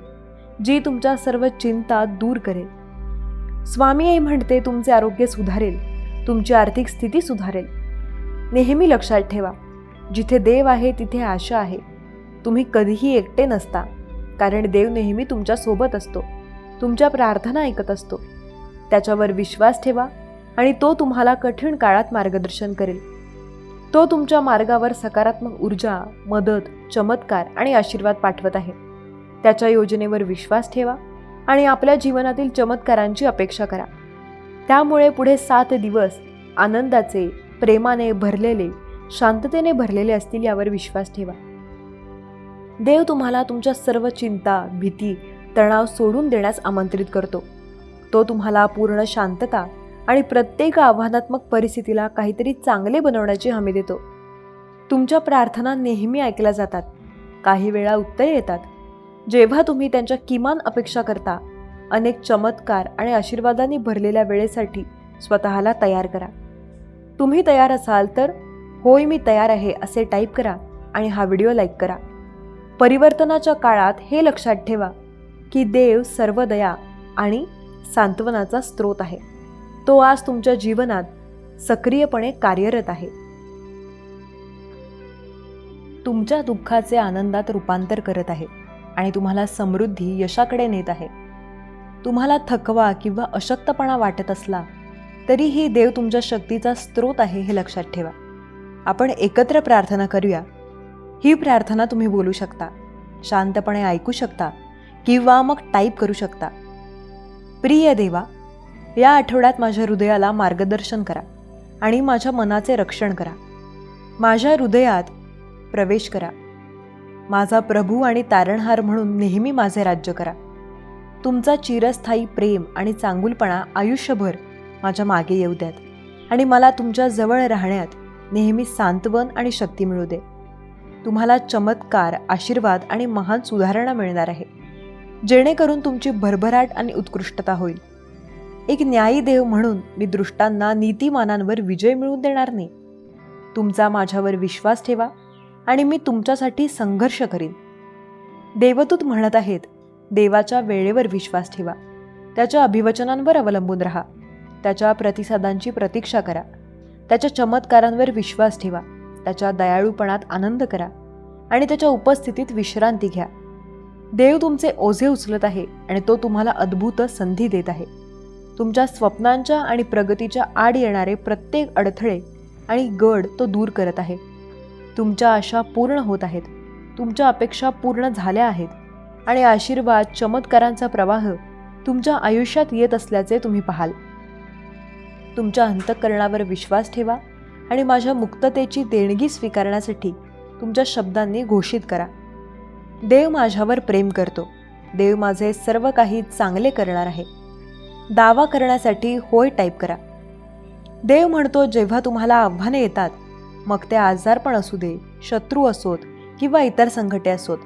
जी तुमच्या सर्व चिंता दूर करेल. स्वामी आई म्हणते, तुमचे आरोग्य सुधारेल, तुमची आर्थिक स्थिती सुधारेल. नेहमी लक्षात ठेवा, जिथे देव आहे तिथे आशा आहे. तुम्ही कधीही एकटे नसता, कारण देव नेहमी तुमच्या सोबत असतो. तुमच्या प्रार्थना ऐकत असतो. त्याच्यावर विश्वास ठेवा आणि तो तुम्हाला कठीण काळात मार्गदर्शन करेल. तो तुमच्या मार्गावर सकारात्मक ऊर्जा, मदत, चमत्कार आणि आशीर्वाद पाठवत आहे. त्याच्या योजनेवर विश्वास ठेवा आणि आपल्या जीवनातील चमत्कारांची अपेक्षा करा. त्यामुळे पुढे 7 दिवस आनंदाचे, प्रेमाने भरलेले, शांततेने भरलेले असतील यावर विश्वास ठेवा. देव तुम्हाला तुमच्या सर्व चिंता, भीती, तणाव सोडून देण्यास आमंत्रित करतो. तो तुम्हाला पूर्ण शांतता आणि प्रत्येक आव्हानात्मक परिस्थितीला काहीतरी चांगले बनवण्याची हमी देतो. तुमच्या प्रार्थना नेहमी ऐकल्या जातात. काही वेळा उत्तरे येतात. जेव्हा तुम्ही त्यांच्या किमान अपेक्षा करता, अनेक चमत्कार आणि आशीर्वादांनी भरलेल्या वेळेसाठी स्वतःला तयार करा. तुम्ही तयार असाल तर होय मी तयार आहे असे टाईप करा आणि हा व्हिडिओ लाईक करा. परिवर्तनाच्या काळात हे लक्षात ठेवा की देव सर्व दया आणि सांत्वनाचा स्रोत आहे. तो आज तुमच्या जीवनात सक्रियपणे कार्यरत आहे. तुमच्या दुःखाचे आनंदात रूपांतर करत आहे आणि तुम्हाला समृद्धी, यशाकडे नेत आहे. तुम्हाला थकवा किंवा अशक्तपणा वाटत असला तरीही देव तुमच्या शक्तीचा स्रोत आहे हे लक्षात ठेवा. आपण एकत्र प्रार्थना करूया. ही प्रार्थना तुम्ही बोलू शकता, शांतपणे ऐकू शकता किंवा मग टाईप करू शकता. प्रिय देवा, या आठवड्यात माझ्या हृदयाला मार्गदर्शन करा आणि माझ्या मनाचे रक्षण करा. माझ्या हृदयात प्रवेश करा. माझा प्रभू आणि तारणहार म्हणून नेहमी माझे राज्य करा. तुमचा चिरस्थायी प्रेम आणि चांगुलपणा आयुष्यभर माझ्या मागे येऊ द्यात आणि मला तुमच्या जवळ राहण्यात नेहमी सांत्वन आणि शक्ती मिळू दे. तुम्हाला चमत्कार, आशीर्वाद आणि महान सुधारणा मिळणार आहे, जेणेकरून तुमची भरभराट आणि उत्कृष्टता होईल. एक न्यायी देव म्हणून मी दुष्टांना नीतिमानांवर विजय मिळवून देणार नाही. तुमचा माझ्यावर विश्वास ठेवा आणि मी तुमच्यासाठी संघर्ष करीन. देवदूत म्हणत आहेत, देवाच्या वेळेवर विश्वास ठेवा. त्याच्या अभिवचनांवर अवलंबून राहा. त्याच्या प्रतिसादांची प्रतीक्षा करा. त्याच्या चमत्कारांवर विश्वास ठेवा. त्याच्या दयाळूपणात आनंद करा आणि त्याच्या उपस्थितीत विश्रांती घ्या. देव तुमचे ओझे उचलत आहे आणि तो तुम्हाला अद्भुत संधी देत आहे. तुमच्या स्वप्नांच्या आणि प्रगतीच्या आड येणारे प्रत्येक अडथळे आणि गड तो दूर करत आहे. तुमच्या आशा पूर्ण होत आहेत. तुमच्या अपेक्षा पूर्ण झाल्या आहेत आणि आशीर्वाद, चमत्कारांचा प्रवाह तुमच्या आयुष्यात येत असल्याचे तुम्ही पाहाल. तुमच्या अंतःकरणावर विश्वास ठेवा आणि माझ्या मुक्ततेची देणगी स्वीकारण्यासाठी तुमच्या शब्दांनी घोषित करा. देव माझ्यावर प्रेम करतो. देव माझे सर्व काही चांगले करणार आहे. दावा करण्यासाठी होय टाईप करा. देव म्हणतो, जेव्हा तुम्हाला आव्हाने येतात, मग ते आजारपण असू दे, शत्रू असोत किंवा इतर संकटे असोत,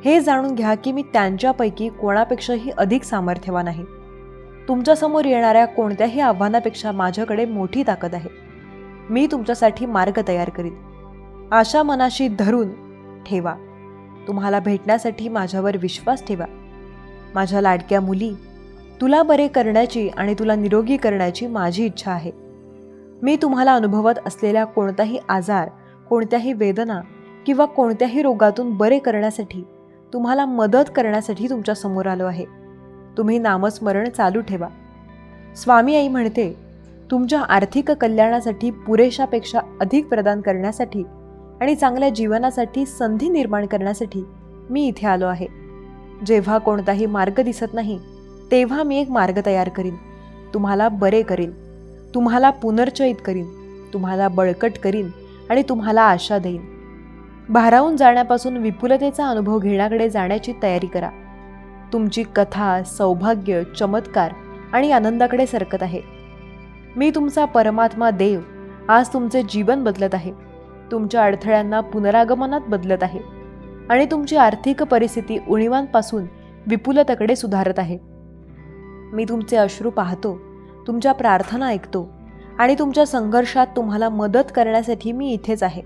हे जाणून घ्या की मी त्यांच्यापैकी कोणापेक्षाही अधिक सामर्थ्यवान आहे. तुमच्यासमोर येणाऱ्या कोणत्याही आव्हानापेक्षा माझ्याकडे मोठी ताकद आहे. मी तुमच्यासाठी मार्ग तयार करीन. आशा मनाशी धरून ठेवा. तुम्हाला भेटण्यासाठी माझ्यावर विश्वास ठेवा. माझ्या लाडक्या मुली, तुला बरे करण्याची आणि तुला निरोगी करण्याची माझी इच्छा आहे. मी तुम्हाला अनुभवत असलेल्या कोणताही आजार, कोणत्याही वेदना किंवा कोणत्याही रोगातून बरे करण्यासाठी, तुम्हाला मदत करण्यासाठी तुमच्या समोर आलो आहे. तुम्ही नामस्मरण चालू ठेवा. स्वामी आई म्हणते, तुमच्या आर्थिक कल्याणासाठी, पुरेशापेक्षा अधिक प्रदान करण्यासाठी आणि चांगल्या जीवनासाठी संधी निर्माण करण्यासाठी मी इथे आलो आहे. जेव्हा कोणताही मार्ग दिसत नाही तेव्हा मी एक मार्ग तयार करीन. तुम्हाला बरे करीन, तुम्हाला पुनर्चयित करीन, तुम्हाला बळकट करीन आणि तुम्हाला आशा देईन. भारावून जाण्यापासून विपुलतेचा अनुभव घेण्याकडे जाण्याची तयारी करा. तुमची कथा सौभाग्य, चमत्कार आणि आनंदाकडे सरकत आहे. मी तुमचा परमात्मा देव आज तुमचे जीवन बदलत आहे. तुमच्या अडथळ्यांना पुनरागमनात बदलत आहे आणि तुमची आर्थिक परिस्थिती उणीवांपासून विपुलतेकडे सुधारत आहे. मी तुमचे अश्रू पाहतो, तुमच्या प्रार्थना ऐकतो आणि तुमच्या संघर्षात तुम्हाला मदत करण्यासाठी मी इथेच आहे.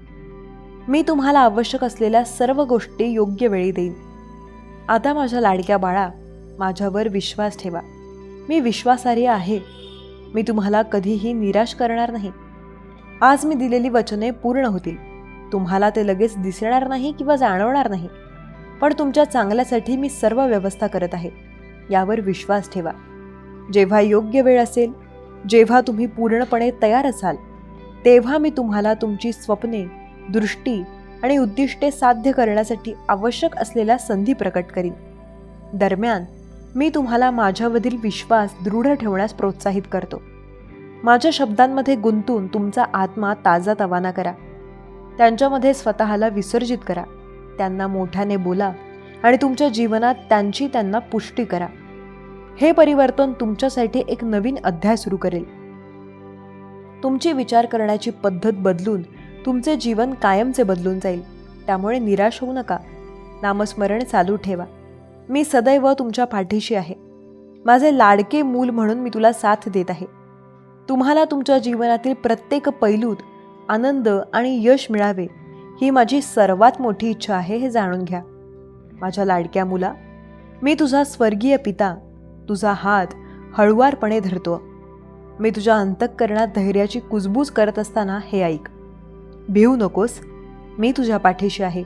मी तुम्हाला आवश्यक असलेल्या सर्व गोष्टी योग्य वेळी देईन. आता माझ्या लाडक्या बाळा, माझ्यावर विश्वास ठेवा. मी विश्वासार्ह आहे. मी तुम्हाला कधीही निराश करणार नाही. आज मी दिलेली वचने पूर्ण होतील. तुम्हाला ते लगेच दिसणार नाही किंवा जाणवणार नाही, पण तुमच्या चांगल्यासाठी मी सर्व व्यवस्था करत आहे. यावर विश्वास ठेवा. जेव्हा योग्य वेळ असेल, जेव्हा तुम्ही पूर्णपणे तयार असाल, तेव्हा मी तुम्हाला तुमची स्वप्ने, दृष्टी आणि उद्दिष्टे साध्य करण्यासाठी आवश्यक असलेल्या संधी प्रकट करीन. दरम्यान मी तुम्हाला माझ्यावरील विश्वास दृढ ठेवण्यास प्रोत्साहित करतो. माझ्या शब्दांमध्ये गुंतून तुमचा आत्मा ताजातवाना करा. त्यांच्यामध्ये स्वतःला विसर्जित करा. त्यांना मोठ्याने बोला आणि तुमच्या जीवनात त्यांना पुष्टी करा. हे परिवर्तन तुमच्यासाठी एक नवीन अध्याय सुरू करेल. तुमची विचार करण्याची पद्धत बदलून तुमचे जीवन कायमचे बदलून जाईल. त्यामुळे निराश होऊ नका. नामस्मरण चालू ठेवा. मी सदैव तुमच्या पाठीशी आहे. माझे लाडके मूल म्हणून मी तुला साथ देत आहे. तुम्हाला तुमच्या जीवनातील प्रत्येक पैलूत आनंद आणि यश मिळावे ही माझी सर्वात मोठी इच्छा आहे, हे जाणून घ्या. माझ्या लाडक्या मुला, मी तुझा स्वर्गीय पिता तुझा हात हळुवारपणे धरतो. मी तुझ्या अंतःकरणात धैर्याची कुजबूज करत असताना हे ऐक. भिवू नकोस. मी तुझ्या पाठीशी आहे.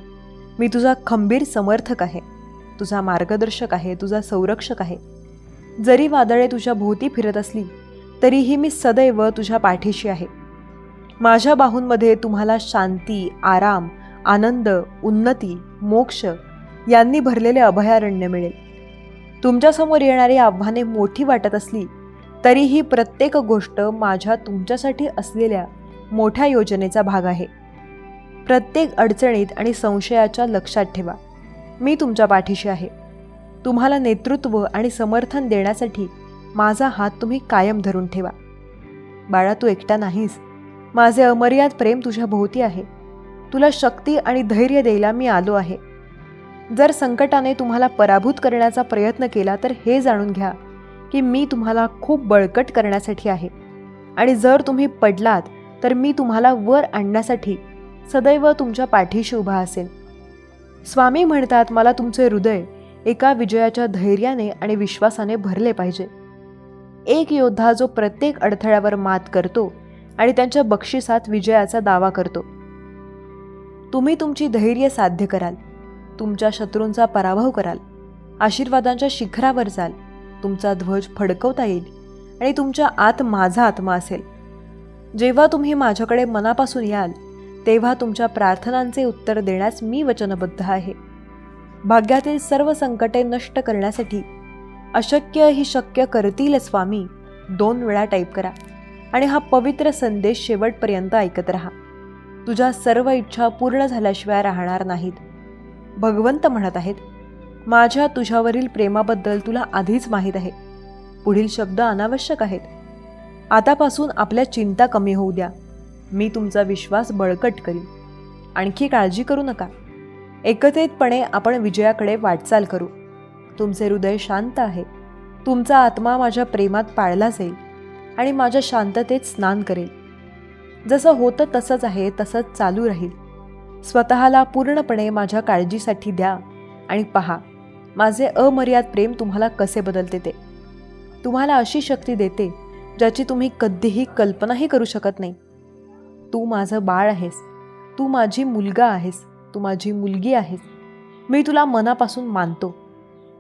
मी तुझा खंबीर समर्थक आहे, तुझा मार्गदर्शक आहे, तुझा संरक्षक आहे. जरी वादळे तुझ्या भोवती फिरत असली तरीही मी सदैव तुझ्या पाठीशी आहे. माझ्या बाहूंमध्ये तुम्हाला शांती, आराम, आनंद, उन्नती, मोक्ष यांनी भरलेले अभयारण्य मिळेल. तुमच्यासमोर येणारी आव्हाने मोठी वाटत असली तरीही प्रत्येक गोष्ट माझ्या तुमच्यासाठी असलेल्या मोठ्या योजनेचा भाग आहे. प्रत्येक अडचणीत आणि संशयाच्या लक्षात ठेवा, मी तुमच्या पाठीशी आहे. तुम्हाला नेतृत्व आणि समर्थन देण्यासाठी माझा हात तुम्ही कायम धरून ठेवा. बाळा, तू एकटा नाहीस. माझे अमर्याद प्रेम तुझ्या भोवती आहे. तुला शक्ती आणि धैर्य द्यायला मी आलो आहे. जर संकटाने तुम्हाला पराभूत करण्याचा प्रयत्न केला तर हे जाणून घ्या की मी तुम्हाला खूप बळकट करण्यासाठी आहे. आणि जर तुम्ही पडलात तर मी तुम्हाला वर आणण्यासाठी सदैव तुमच्या पाठीशी उभा असेल. स्वामी म्हणतात, मला तुमचे हृदय एका विजयाच्या धैर्याने आणि विश्वासाने भरले पाहिजे. एक योद्धा जो प्रत्येक अडथळ्यावर मात करतो आणि त्यांच्या बक्षिसात विजयाचा दावा करतो. तुम्ही तुमची धैर्य साध्य कराल. तुमच्या शत्रूंचा पराभव कराल. आशीर्वादांच्या शिखरावर जाल. तुमचा ध्वज फडकवता येईल आणि तुमच्या आत माझा आत्मा असेल. जेव्हा तुम्ही माझ्याकडे मनापासून याल तेव्हा तुमच्या प्रार्थनांचे उत्तर देण्यास मी वचनबद्ध आहे. भाग्यातील सर्व संकटे नष्ट करण्यासाठी अशक्य ही शक्य करतील स्वामी 2 वेळा टाईप करा आणि हा पवित्र संदेश शेवटपर्यंत ऐकत राहा. तुझ्या सर्व इच्छा पूर्ण झाल्याशिवाय राहणार नाहीत. भगवंत म्हणत आहेत, माझ्या तुझ्यावरील प्रेमाबद्दल तुला आधीच माहीत आहे. पुढील शब्द अनावश्यक आहेत. आतापासून आपल्या चिंता कमी होऊ द्या. मी तुमचा विश्वास बळकट करीन. आणखी काळजी करू नका. एकत्रितपणे आपण विजयाकडे वाटचाल करू. तुमचे हृदय शांत आहे. तुमचा आत्मा माझ्या प्रेमात पाळला जाईल आणि माझ्या शांततेत स्नान करेल. जसं होतं तसंच आहे, तसंच चालू राहील. स्वतःला पूर्णपणे माझ्या काळजीसाठी द्या आणि पहा माझे अमर्याद प्रेम तुम्हाला कसे बदलते ते. तुम्हाला अशी शक्ती देते ज्याची तुम्ही कधीही कल्पनाही करू शकत नाही. तू माझं बाळ आहेस. तू माझी मुलगा आहेस. तू माझी मुलगी आहेस. मी तुला मनापासून मानतो.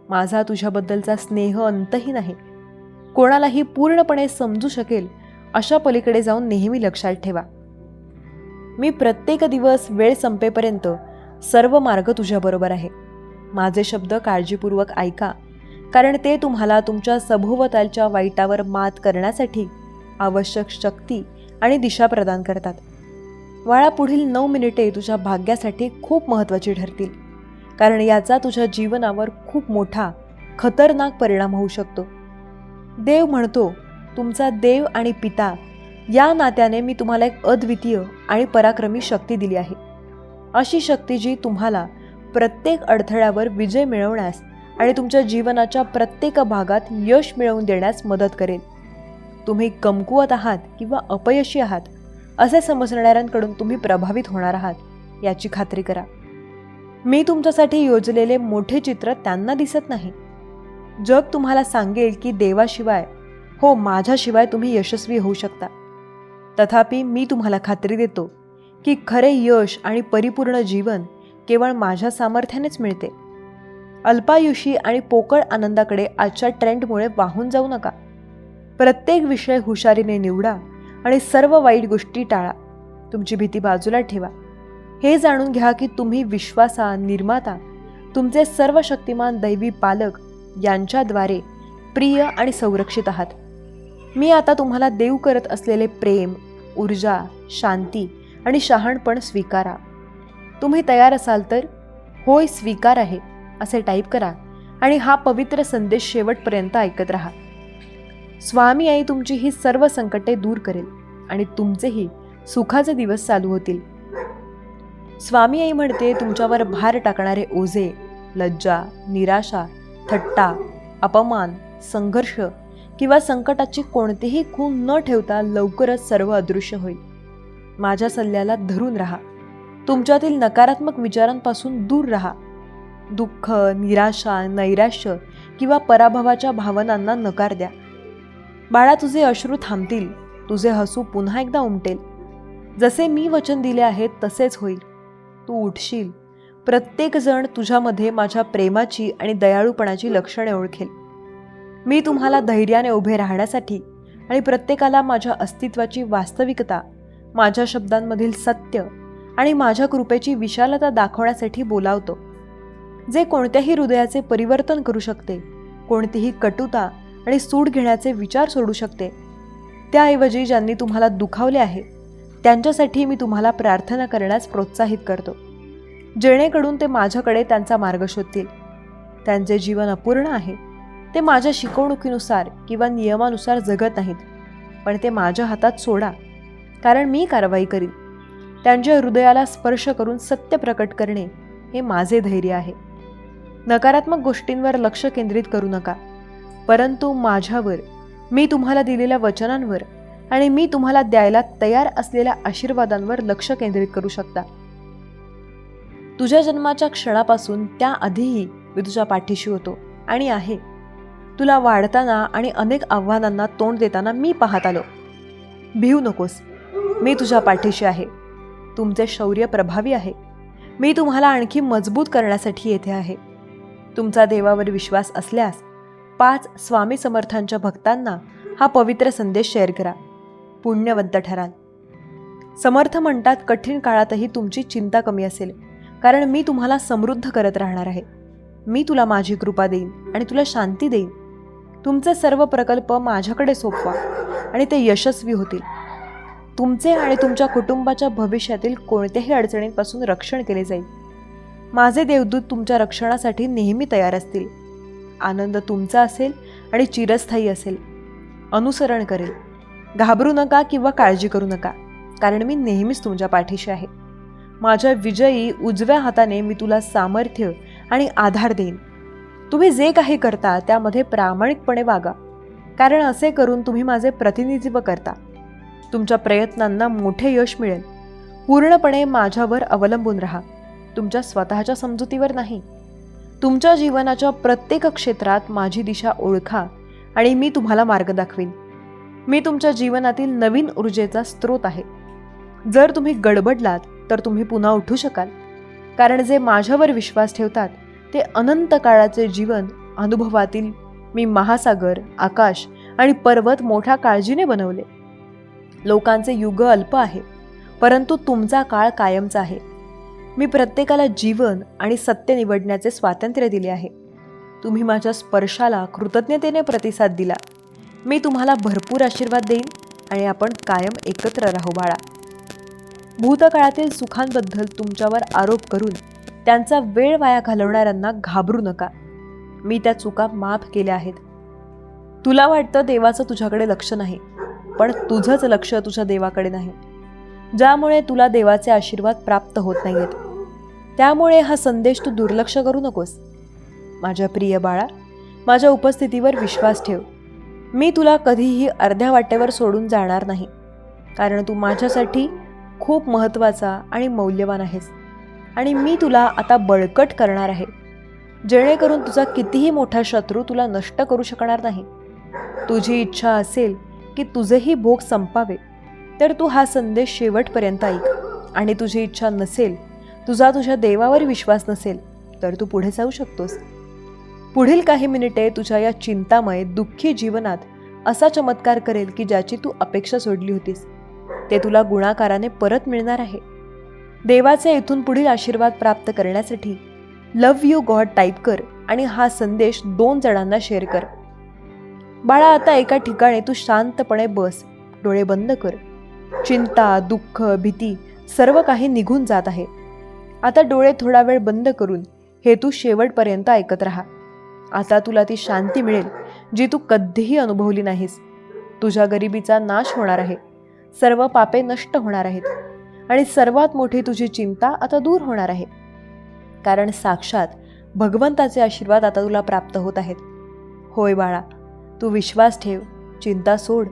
माझा तुझ्याबद्दलचा स्नेह अंतहीन आहे. कोणालाही पूर्णपणे समजू शकेल अशा पलीकडे जाऊन नेहमी लक्षात ठेवा. मी प्रत्येक दिवस वेळ संपेपर्यंत सर्व मार्ग तुझ्याबरोबर आहे. माझे शब्द काळजीपूर्वक ऐका, कारण ते तुम्हाला तुमच्या सभोवतालच्या वाईटावर मात करण्यासाठी आवश्यक शक्ती आणि दिशा प्रदान करतात. बाळा, पुढील 9 मिनिटे तुझ्या भाग्यासाठी खूप महत्त्वाची ठरतील, कारण याचा तुझ्या जीवनावर खूप मोठा खतरनाक परिणाम होऊ शकतो. देव म्हणतो, तुमचा देव आणि पिता या नात्याने मी तुम्हाला एक अद्वितीय आणि पराक्रमी शक्ती दिली आहे. अशी शक्ती जी तुम्हाला प्रत्येक अडथळ्यावर विजय मिळवण्यास आणि तुमच्या जीवनाच्या प्रत्येक भागात यश मिळवून देण्यास मदत करेल. तुम्ही कमकुवत आहात किंवा अपयशी आहात असे समजणाऱ्यांकडून तुम्ही प्रभावित होणार आहात याची खात्री करा. मी तुमच्यासाठी योजलेले मोठे चित्र त्यांना दिसत नाही. जग तुम्हाला सांगेल की देवाशिवाय, हो माझ्याशिवाय तुम्ही यशस्वी होऊ शकता. तथापि मी तुम्हाला खात्री देतो की खरे यश आणि परिपूर्ण जीवन केवळ माझ्या सामर्थ्यानेच मिळते. अल्पायुषी आणि पोकळ आनंदाकडे आजच्या ट्रेंडमुळे वाहून जाऊ नका. प्रत्येक विषय हुशारीने निवडा आणि सर्व वाईट गोष्टी टाळा. तुमची भीती बाजूला ठेवा. हे जाणून घ्या की तुम्ही विश्वासा, निर्माता, तुमचे सर्व शक्तिमान दैवी पालक यांच्याद्वारे प्रिय आणि संरक्षित आहात. मी आता तुम्हाला देव करत असलेले प्रेम, ऊर्जा, शांती आणि शहाणपण स्वीकारा. तुम्ही तयार असाल तर होय स्वीकार आहे असे टाईप करा आणि हा पवित्र संदेश शेवटपर्यंत ऐकत राहा. स्वामी आई तुमची ही सर्व संकटे दूर करेल आणि तुमचेही सुखाचे दिवस चालू होतील. स्वामी आई म्हणते, तुमच्यावर भार टाकणारे ओझे, लज्जा, निराशा, थट्टा, अपमान, संघर्ष किंवा संकटाची कोणतीही खूण न ठेवता लवकरच सर्व अदृश्य होईल. माझ्या सल्ल्याला धरून राहा. तुमच्यातील नकारात्मक विचारांपासून दूर राहा. दुःख, निराशा, नैराश्य किंवा पराभवाच्या भावनांना नकार द्या. बाळा, तुझे अश्रू थांबतील. तुझे हसू पुन्हा एकदा उमटेल. जसे मी वचन दिले आहे तसेच होईल. तू उठशील. प्रत्येक जण तुझ्यामध्ये माझ्या प्रेमाची आणि दयाळूपणाची लक्षणे ओळखेल. मी तुम्हाला धैर्याने उभे राहण्यासाठी आणि प्रत्येकाला माझ्या अस्तित्वाची वास्तविकता, माझ्या शब्दांमधील सत्य आणि माझ्या कृपेची विशालता दाखवण्यासाठी बोलावतो. जे कोणत्याही हृदयाचे परिवर्तन करू शकते, कोणतीही कटुता आणि सूड घेण्याचे विचार सोडू शकते. त्याऐवजी ज्यांनी तुम्हाला दुखावले आहे त्यांच्यासाठी मी तुम्हाला प्रार्थना करण्यास प्रोत्साहित करतो, जेणेकरून ते माझ्याकडे त्यांचा मार्ग शोधतील. त्यांचे जीवन अपूर्ण आहे. ते माझ्या शिकवणुकीनुसार किंवा नियमानुसार जगत नाहीत, पण ते माझ्या हातात सोडा, कारण मी कारवाई करीन. त्यांच्या हृदयाला स्पर्श करून सत्य प्रकट करणे हे माझे धैर्य आहे. नकारात्मक गोष्टींवर लक्ष केंद्रित करू नका, परंतु माझ्यावर, मी तुम्हाला दिलेल्या वचनांवर आणि मी तुम्हाला द्यायला तयार असलेल्या आशीर्वादांवर लक्ष केंद्रित करू शकता. तुझ्या जन्माच्या क्षणापासून त्याआधीही मी तुझ्या पाठीशी होतो आणि आहे. तुला वाढताना आणि अनेक आव्हानांना तोंड देताना मी पाहत आलो. भिवू नकोस, मी तुझ्या पाठीशी आहे. तुमचे शौर्य प्रभावी आहे. मी तुम्हाला आणखी मजबूत करण्यासाठी येथे आहे. तुमचा देवावर विश्वास असल्यास 5 स्वामी समर्थांच्या भक्तांना हा पवित्र संदेश शेअर करा. पुण्यवंत ठराल. समर्थ म्हणतात, कठीण काळातही तुमची चिंता कमी असेल, कारण मी तुम्हाला समृद्ध करत राहणार आहे. मी तुला माझी कृपा देईन आणि तुला शांती देईन. तुमचे सर्व प्रकल्प माझ्याकडे सोपवा आणि ते यशस्वी होतील. तुमचे आणि तुमच्या कुटुंबाच्या भविष्यातील कोणत्याही अडचणींपासून रक्षण केले जाईल. माझे देवदूत तुमच्या रक्षणासाठी नेहमी तयार असतील. आनंद तुमचा असेल आणि चिरस्थायी असेल. अनुसरण करेल. घाबरू नका किंवा काळजी करू नका, कारण मी नेहमीच तुमच्या पाठीशी आहे. माझ्या विजयी उजव्या हाताने मी तुला सामर्थ्य आणि आधार देईन. तुम्ही जे काही करता त्यामध्ये प्रामाणिकपणे वागा, कारण असे करून तुम्ही माझे प्रतिनिधित्व करता. तुमच्या प्रयत्नांना मोठे यश मिळेल. पूर्णपणे माझ्यावर अवलंबून राहा, तुमच्या स्वतःच्या समजुतीवर नाही. तुमच्या जीवनाच्या प्रत्येक क्षेत्रात माझी दिशा ओळखा आणि मी तुम्हाला मार्ग दाखवीन. मी तुमच्या जीवनातील नवीन ऊर्जेचा स्रोत आहे. जर तुम्ही गडबडलात तर तुम्ही पुन्हा उठू शकाल, कारण जे माझ्यावर विश्वास ठेवतात ते अनंत काळाचे जीवन अनुभवातील मी महासागर, आकाश आणि पर्वत मोठ्या काळजीने बनवले. लोकांचे युग अल्प आहे, परंतु तुमचा काळ कायमचा आहे. मी प्रत्येकाला जीवन आणि सत्य निवडण्याचे स्वातंत्र्य दिले आहे. तुम्ही माझ्या स्पर्शाला कृतज्ञतेने प्रतिसाद दिला. मी तुम्हाला भरपूर आशीर्वाद देईन आणि आपण कायम एकत्र राहू बाळा. भूतकाळातील सुखांबद्दल तुमच्यावर आरोप करून त्यांचा वेळ वाया घालवणाऱ्यांना घाबरू नका. मी त्या चुका माफ केल्या आहेत. तुला वाटतं देवाचं तुझ्याकडे लक्ष नाही, पण तुझंच लक्ष तुझ्या देवाकडे नाही, ज्यामुळे तुला देवाचे आशीर्वाद प्राप्त होत नाहीयेत. त्यामुळे हा संदेश तू दुर्लक्ष करू नकोस. माझ्या प्रिय बाळा, माझ्या उपस्थितीवर विश्वास ठेव. मी तुला कधीही अर्ध्या वाटेवर सोडून जाणार नाही, कारण तू माझ्यासाठी खूप महत्त्वाचा आणि मौल्यवान आहेस. आणि मी तुला आता बळकट करणार आहे, जेणेकरून तुझा कितीही मोठा शत्रू तुला नष्ट करू शकणार नाही. तुझी इच्छा असेल की तुझेही भोग संपावे, तर तू हा संदेश शेवटपर्यंत ऐक. आणि तुझी इच्छा नसेल, तुझ्या देवावर विश्वास नसेल, तर तू पुढे जाऊ शकतोस. पुढील काही मिनिटे तुझ्या या चिंतामय दुःखी जीवनात असा चमत्कार करेल की ज्याची तू अपेक्षा सोडली होतीस, ते तुला गुणाकाराने परत मिळणार आहे. देवाचे इथून पुढील आशीर्वाद प्राप्त करण्यासाठी लव्ह यू गॉड टाईप कर आणि हा संदेश 2 जणांना शेअर कर. बाळा, आता एका ठिकाणी तू शांतपणे बस, डोळे बंद कर. चिंता, दुःख, भीती सर्व काही निघून जात आहे. आता डोळे थोडा वेळ बंद करून हे तू शेवटपर्यंत ऐकत राहा. आता तुला ती शांती मिळेल जी तू कधीही अनुभवली नाहीस. तुझ्या गरिबीचा नाश होणार आहे, सर्व पापे नष्ट होणार आहेत आणि सर्वात मोठी तुझी चिंता आता दूर होणार आहे, कारण साक्षात भगवंताचे आशीर्वाद आता तुला प्राप्त होत आहेत. होय बाळा, तू विश्वास ठेव, चिंता सोड.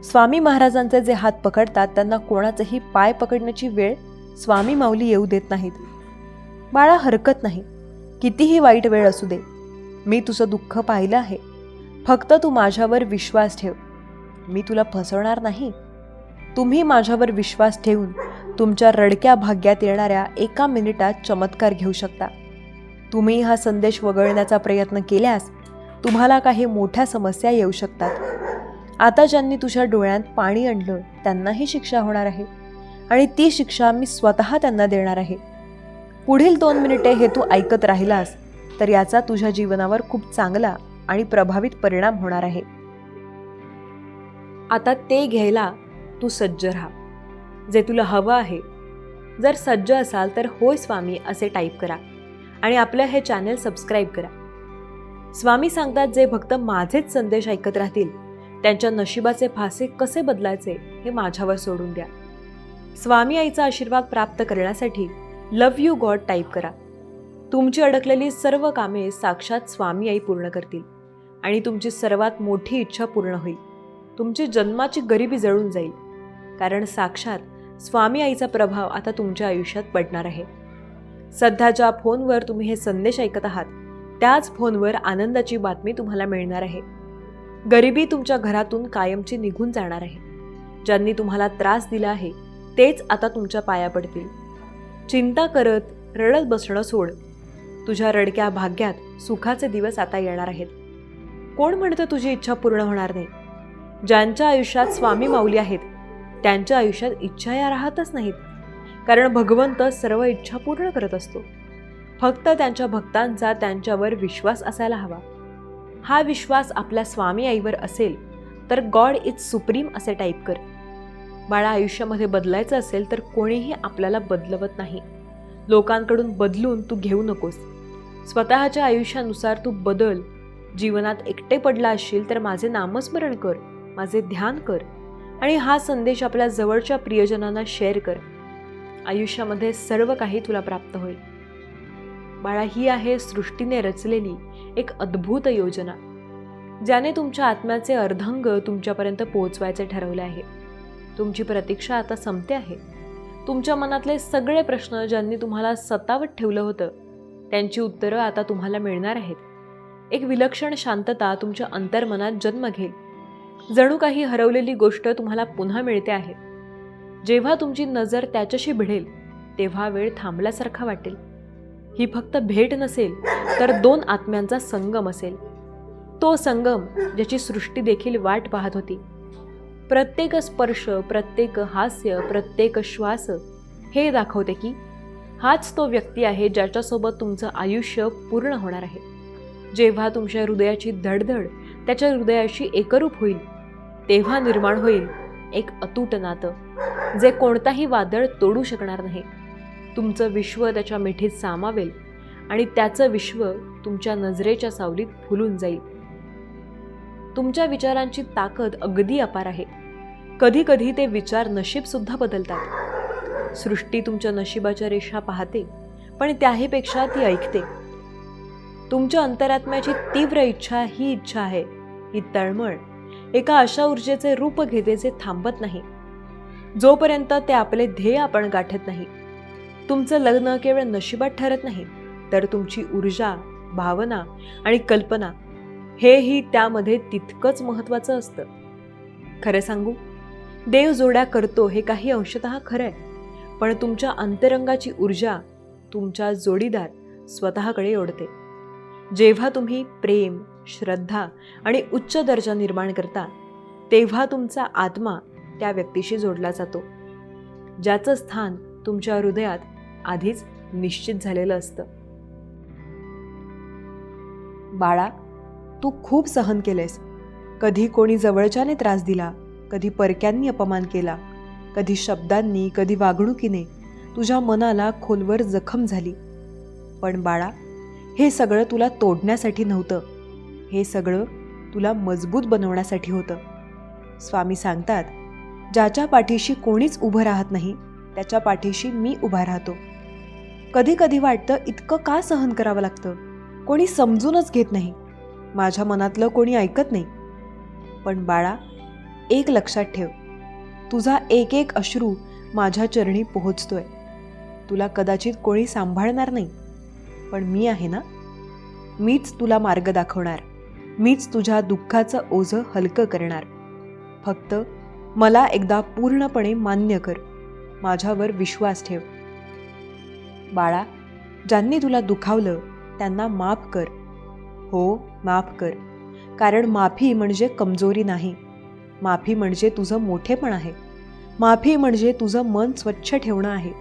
स्वामी महाराजांचे जे हात पकडतात त्यांना कोणाचेही पाय पकडण्याची वेळ स्वामी माऊली येऊ देत नाहीत. बाळा, हरकत नाही, कितीही वाईट वेळ असू दे. मी तुझं दुःख पाहिलं आहे. फक्त तू माझ्यावर विश्वास ठेव. मी तुला फसवणार नाही. तुम्ही माझ्यावर विश्वास ठेवून तुमच्या रडक्या भाग्यात येणाऱ्या 1 मिनिटात चमत्कार घेऊ शकता. तुम्ही हा संदेश वगळण्याचा प्रयत्न केल्यास तुम्हाला काही मोठ्या समस्या येऊ शकतात. आता ज्यांनी तुझ्या डोळ्यात पाणी आणलं त्यांनाही शिक्षा होणार आहे आणि ती शिक्षा मी स्वतः त्यांना देणार आहे. पुढील 2 मिनिटे हे तू ऐकत राहिलास तर याचा तुझ्या जीवनावर खूप चांगला आणि प्रभावित परिणाम होणार आहे. आता ते घ्यायला तू सज्ज राहा, जे तुला हवं आहे. जर सज्ज असाल तर होय स्वामी असे टाईप करा आणि आपलं हे चॅनल सबस्क्राईब करा. स्वामी सांगतात, जे भक्त माझेच संदेश ऐकत राहतील त्यांच्या नशिबाचे फासे कसे बदलायचे हे माझ्यावर सोडून द्या. स्वामी आईचा आशीर्वाद प्राप्त करण्यासाठी लव्ह यू गॉड टाईप करा. तुमची अडकलेली सर्व कामे साक्षात स्वामी आई पूर्ण करतील आणि तुमची सर्वात मोठी इच्छा पूर्ण होईल. तुमची जन्माची गरिबी जळून जाईल, कारण साक्षात स्वामी आईचा प्रभाव आता तुमच्या आयुष्यात पडणार आहे. सध्या ज्या फोनवर तुम्ही हे संदेश ऐकत आहात त्याच फोनवर आनंदाची बातमी तुम्हाला मिळणार आहे. गरिबी तुमच्या घरातून कायमची निघून जाणार आहे. ज्यांनी तुम्हाला त्रास दिला आहे तेच आता तुमच्या पाया पडतील. चिंता करत रडत बसणं सोड. तुझ्या रडक्या भाग्यात सुखाचे दिवस आता येणार आहेत. कोण म्हणतं तुझी इच्छा पूर्ण होणार नाही? ज्यांच्या आयुष्यात स्वामी माऊली आहेत त्यांच्या आयुष्यात इच्छा या राहतच नाहीत, कारण भगवंत सर्व इच्छा पूर्ण करत असतो. फक्त त्यांच्या भक्तांचा त्यांच्यावर विश्वास असायला हवा. हा विश्वास आपल्या स्वामी आईवर असेल तर गॉड इज सुप्रीम असे टाईप कर. बाळा, आयुष्यामध्ये बदलायचं असेल तर कोणीही आपल्याला बदलवत नाही. लोकांकडून बदलून तू घेऊ नकोस. स्वतःच्या आयुष्यानुसार तू बदल. जीवनात एकटे पडला असशील तर माझे नामस्मरण कर, माझे ध्यान कर आणि हा संदेश आपल्या जवळच्या प्रियजनांना शेअर कर. आयुष्यामध्ये सर्व काही तुला प्राप्त होईल. बाळा, ही आहे सृष्टीने रचलेली एक अद्भुत योजना, ज्याने तुमच्या आत्म्याचे अर्धांग तुमच्यापर्यंत पोहोचवायचे ठरवले आहे. तुमची प्रतीक्षा आता संपते आहे. तुमच्या मनातले सगळे प्रश्न ज्यांनी तुम्हाला सतावत ठेवलं होतं, त्यांची उत्तरं आता तुम्हाला मिळणार आहेत. एक विलक्षण शांतता तुमच्या अंतर्मनात जन्म घेईल. जणू काही हरवलेली गोष्ट तुम्हाला पुन्हा मिळते आहे. जेव्हा तुमची नजर त्याच्याशी भिडेल, तेव्हा वेळ थांबल्यासारखा वाटेल. ही फक्त भेट नसेल, तर दोन आत्म्यांचा संगम असेल. तो संगम ज्याची सृष्टी देखील वाट पाहत होती. प्रत्येक स्पर्श, प्रत्येक हास्य, प्रत्येक श्वास हे दाखवते की हाच तो व्यक्ती आहे ज्याच्यासोबत तुमचं आयुष्य पूर्ण होणार आहे. जेव्हा तुमच्या हृदयाची धडधड त्याच्या हृदयाशी एकरूप होईल, तेव्हा निर्माण होईल एक अतूट नातं, जे कोणताही वादळ तोडू शकणार नाही. तुमचं विश्व त्याच्या मिठीत सामावेल आणि त्याचं विश्व तुमच्या नजरेच्या सावलीत फुलून जाईल. तुमच्या विचारांची ताकद अगदी अपार आहे. कधी कधी ते विचार नशीबसुद्धा बदलतात. सृष्टी तुमच्या नशिबाच्या रेषा पाहते, पण त्याहीपेक्षा ती ऐकते. तुमच्या अंतरात्म्याची तीव्र इच्छा ही इच्छा आहे. ही तळमळ एका अशा ऊर्जेचे रूप घेते जे थांबत नाही, जोपर्यंत ते आपले ध्येय आपण गाठत नाही. तुमचं लग्न केवळ नशिबात ठरत नाही, तर तुमची ऊर्जा, भावना आणि कल्पना हेही त्यामध्ये तितकंच महत्त्वाचं असतं. खरं सांगू, देव जोड्या करतो हे काही अंशतः खरं आहे, पण तुमच्या अंतरंगाची ऊर्जा तुमच्या जोडीदार स्वतःकडे ओढते. जेव्हा तुम्ही प्रेम, श्रद्धा आणि उच्च दर्जा निर्माण करता, तेव्हा तुमचा आत्मा त्या व्यक्तीशी जोडला जातो, ज्याचं स्थान तुमच्या हृदयात आधीच निश्चित झालेलं असतं. बाळा, तू खूप सहन केलेस. कधी कोणी जवळच्याने त्रास दिला, कधी परक्यांनी अपमान केला, कधी शब्दांनी, कधी वागणुकीने तुझ्या मनाला खोलवर जखम झाली. पण बाळा, हे सगळं तुला तोडण्यासाठी नव्हतं. हे सगळं तुला मजबूत बनवण्यासाठी होतं. स्वामी सांगतात, ज्याच्या पाठीशी कोणीच उभं राहत नाही, त्याच्या पाठीशी मी उभा राहतो. कधी कधी वाटतं, इतकं का सहन करावं लागतं? कोणी समजूनच घेत नाही. माझ्या मनातलं कोणी ऐकत नाही. पण बाळा, एक लक्षात ठेव, तुझा एक एक अश्रू माझ्या चरणी पोहोचतोय. तुला कदाचित कोणी सांभाळणार नाही, पण मी आहे ना. मीच तुला मार्ग दाखवणार. मीच तुझ्या दुःखाचं ओझं हलकं करणार. फक्त मला एकदा पूर्णपणे मान्य कर. माझ्यावर विश्वास ठेव. बाळा, ज्यांनी तुला दुखावलं त्यांना माफ कर. हो, माफ कर. कारण माफी म्हणजे कमजोरी नाही. माफी म्हणजे तुझं मोठेपण आहे. माफी म्हणजे तुझं मन स्वच्छ ठेवणं आहे.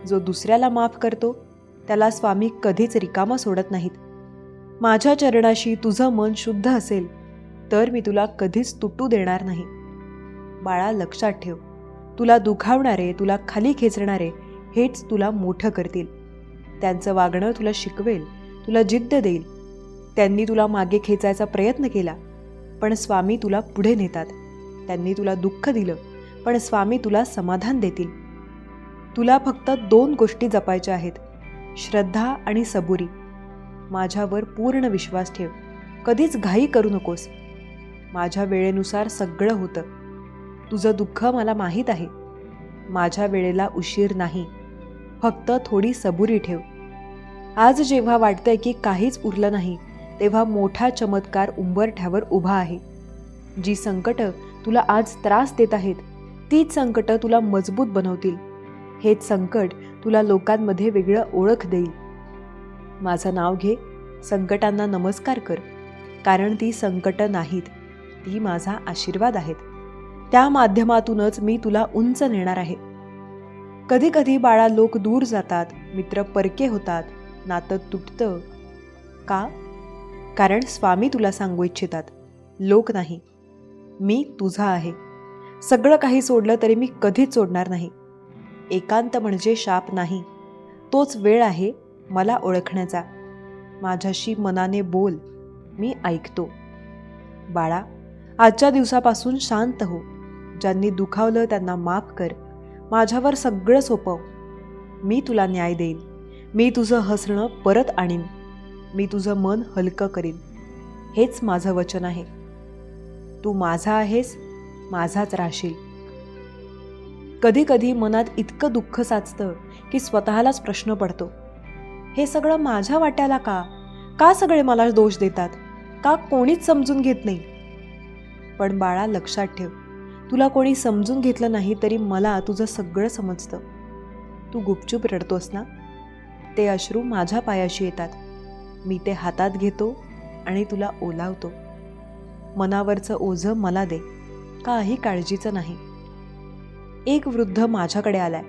जो दुसऱ्याला माफ करतो त्याला स्वामी कधीच रिकामा सोडत नाहीत. माझ्या चरणाशी तुझं मन शुद्ध असेल तर मी तुला कधीच तुटू देणार नाही. बाळा, लक्षात ठेव, तुला दुखावणारे, तुला खाली खेचणारे हेच तुला मोठं करतील. त्यांचं वागणं तुला शिकवेल, तुला जिद्द देईल. त्यांनी तुला मागे खेचायचा प्रयत्न केला, पण स्वामी तुला पुढे नेतात. त्यांनी तुला दुःख दिलं, पण स्वामी तुला समाधान देतील. तुला फक्त 2 गोष्टी जपायच्या आहेत, श्रद्धा आणि सबुरी. माझ्यावर पूर्ण विश्वास ठेव. कधीच घाई करू नकोस. माझ्या वेळेनुसार सगळं होतं. तुझं दुःख मला माहीत आहे. माझ्या वेळेला उशीर नाही. फक्त थोडी सबुरी ठेव. आज जेव्हा वाटतंय की काहीच उरलं नाही, तेव्हा मोठा चमत्कार उंबरठ्यावर उभा आहे. जी संकटं तुला आज त्रास देत आहेत, तीच संकटं तुला मजबूत बनवतील. हेच संकट तुला लोकांमध्ये वेगळं ओळख देईल. माझं नाव घे, संकटांना नमस्कार कर, कारण ती संकटं नाहीत, ती माझा आशीर्वाद आहेत. त्या माध्यमातूनच मी तुला उंच नेणार आहे. कधी कधी बाळा, लोक दूर जातात, मित्र परके होतात, नातं तुटतं. का? कारण स्वामी तुला सांगू इच्छितात, लोक नाही, मी तुझा आहे. सगळं काही सोडलं तरी मी कधीच सोडणार नाही. एकांत म्हणजे शाप नाही, तोच वेळ आहे मला ओळखण्याचा. माझ्याशी मनाने बोल, मी ऐकतो. बाळा, आजच्या दिवसापासून शांत हो. ज्यांनी दुखावलं त्यांना माफ कर. माझ्यावर सगळं सोपव. मी तुला न्याय देईन. मी तुझं हसणं परत आणीन. मी तुझं मन हलकं करीन. हेच माझं वचन आहे. तू माझा आहेस, माझाच राहशील. कधी कधी मनात इतकं दुःख साचतं की स्वतःलाच प्रश्न पडतो, हे सगळं माझ्या वाट्याला का? का सगळे मला दोष देतात? का कोणीच समजून घेत नाही? पण बाळा, लक्षात ठेव, तुला कोणी समजून घेतलं नाही तरी मला तुझं सगळं समजतं. तू गुपचूप रडतोस ना, ते अश्रू माझ्या पायाशी येतात. मी ते हातात घेतो आणि तुला ओलावतो. मनावरचं ओझं मला दे, काही काळजीचं नाही. एक वृद्ध माझ्याकडे आलाय,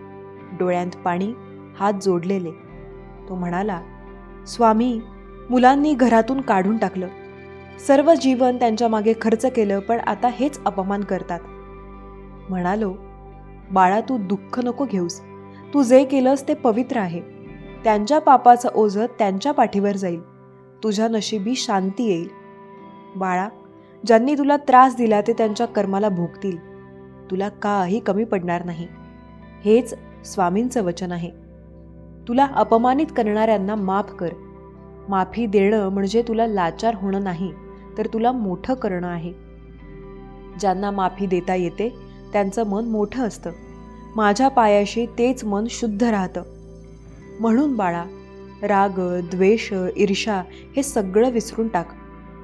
डोळ्यांत पाणी, हात जोडलेले. तो म्हणाला, स्वामी, मुलांनी घरातून काढून टाकलं. सर्व जीवन त्यांच्या मागे खर्च केलं, पण आता हेच अपमान करतात. म्हणालो, बाळा, तू दुःख नको घेऊस. तू जे केलंस ते पवित्र आहे. त्यांच्या पापाचं ओझं त्यांच्या पाठीवर जाईल. तुझ्या नशिबी शांती येईल. बाळा, ज्यांनी तुला त्रास दिला ते त्यांच्या कर्माला भोगतील. तुला काही कमी पडणार नाही. हेच स्वामींचं वचन आहे. तुला अपमानित करणाऱ्यांना माफ कर. माफी देणं म्हणजे तुला लाचार होणं नाही, तर तुला मोठं करणं आहे. ज्यांना माफी देता येते त्यांचं मन मोठं असतं. माझ्या पायाशी तेच मन शुद्ध राहतं. म्हणून बाळा, राग, द्वेष, ईर्ष्या हे सगळं विसरून टाक.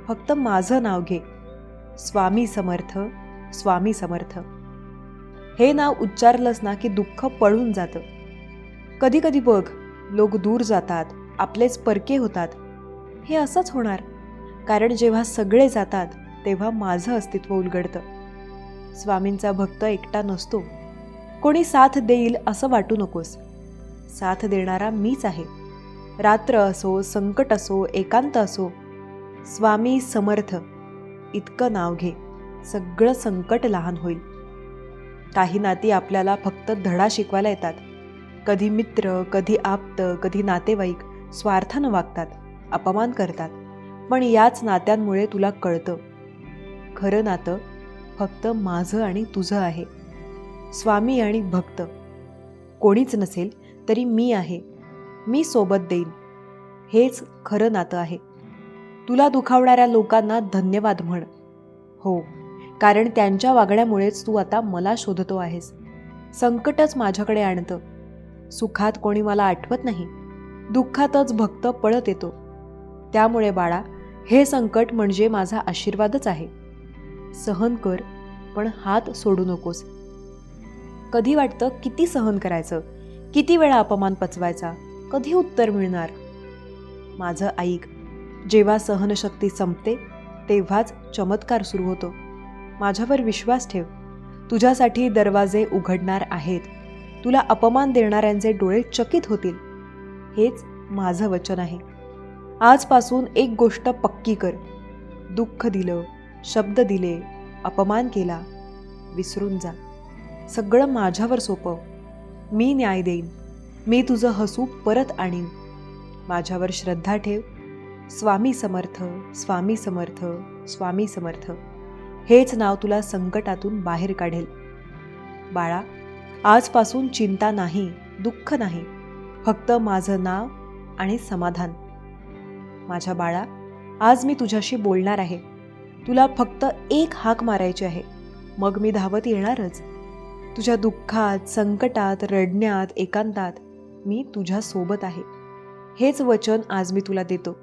फक्त माझं नाव घे, स्वामी समर्थ, स्वामी समर्थ. हे नाव उच्चारलंस ना की दुःख पळून जातं. कधी कधी बघ, लोक दूर जातात, आपलेच परके होतात. हे असंच होणार, कारण जेव्हा सगळे जातात तेव्हा माझं अस्तित्व उलगडतं. स्वामींचा भक्त एकटा नसतो. कोणी साथ देईल असं वाटू नकोस. साथ देणारा मीच आहे. रात्र असो, संकट असो, एकांत असो, स्वामी समर्थ इतकं नाव घे, सगळं संकट लहान होईल. काही नाती आपल्याला फक्त धडा शिकवायला येतात. कधी मित्र, कधी आप्त, कधी नातेवाईक स्वार्थानं वागतात, अपमान करतात. पण याच नात्यांमुळे तुला कळतं, खरं नातं फक्त माझं आणि तुझं आहे. स्वामी आणि भक्त. कोणीच नसेल तरी मी आहे. मी सोबत देईन. हेच खरं नातं आहे. तुला दुखावणाऱ्या लोकांना धन्यवाद म्हण. हो, कारण त्यांच्या वागण्यामुळेच तू आता मला शोधतो आहेस. संकटच माझ्याकडे आणतं. सुखात कोणी मला आठवत नाही, दुःखातच भक्त पळत येतो. त्यामुळे बाळा, हे संकट म्हणजे माझा आशीर्वादच आहे. सहन कर, पण हात सोडू नकोस. कधी वाटतं किती सहन करायचं, किती वेळा अपमान पचवायचा, कधी उत्तर मिळणार? माझं ऐक, जेव्हा सहनशक्ती संपते तेव्हाच चमत्कार सुरू होतो. माझ्यावर विश्वास ठेव. तुझ्यासाठी दरवाजे उघडणार आहेत. तुला अपमान देणाऱ्यांचे डोळे चकित होतील. हेच माझं वचन आहे. आजपासून एक गोष्ट पक्की कर. दुःख दिलं, शब्द दिले, अपमान केला, विसरून जा. सगळं माझ्यावर सोपव. मी न्याय देईन. मी तुझं हसू परत आणीन. माझ्यावर श्रद्धा ठेव. स्वामी समर्थ, स्वामी समर्थ, स्वामी समर्थ. हेच नाव तुला संकटातून बाहेर काढेल. बाळा, आजपासून चिंता नाही, दुःख नाही, फक्त माझं नाव आणि समाधान. माझ्या बाळा, आज मी तुझ्याशी बोलणार आहे. तुला फक्त एक हाक मारायची आहे, मग मी धावत येणारच. तुझ्या दुःखात, संकटात, रडण्यात, एकांतात मी तुझ्या सोबत आहे. हेच वचन आज मी तुला देतो.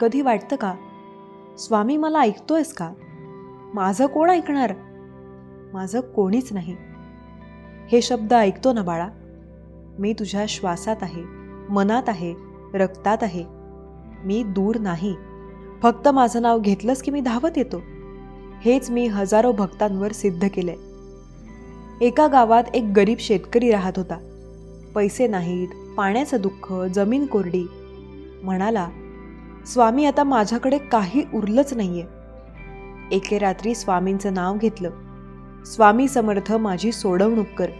कधी वाटतं का, स्वामी मला ऐकतोयस का? माझं कोण ऐकणार? माझं कोणीच नाही. हे शब्द ऐकतो ना बाळा? मी तुझ्या श्वासात आहे, मनात आहे, रक्तात आहे. मी दूर नाही. फक्त माझं नाव घेतलंस की मी धावत येतो. हेच मी हजारो भक्तांवर सिद्ध केलंय. एका गावात एक गरीब शेतकरी राहत होता. पैसे नाहीत, पाण्याचं दुःख, जमीन कोरडी. म्हणाला, स्वामी, आता माझ्याकडे काही उरलंच नाहीये. एके रात्री स्वामींचं नाव घेतलं. स्वामी समर्थ, माझी सोडवणूक कर.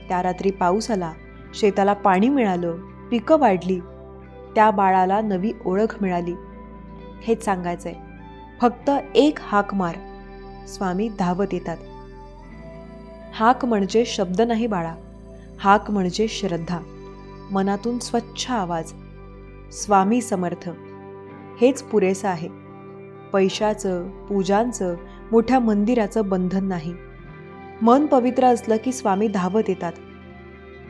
त्या रात्री पाऊस आला, शेताला पाणी मिळालं, पिकं वाढली. त्या बाळाला नवी ओळख मिळाली. हेच सांगायचंय. फक्त एक हाक मार, स्वामी धावत येतात. हाक म्हणजे शब्द नाही बाळा. हाक म्हणजे श्रद्धा, मनातून स्वच्छ आवाज, स्वामी समर्थ. हेच पुरेसं आहे. पैशाचं, पूजांचं, मोठ्या मंदिराचं बंधन नाही. मन पवित्र असलं की स्वामी धावत येतात.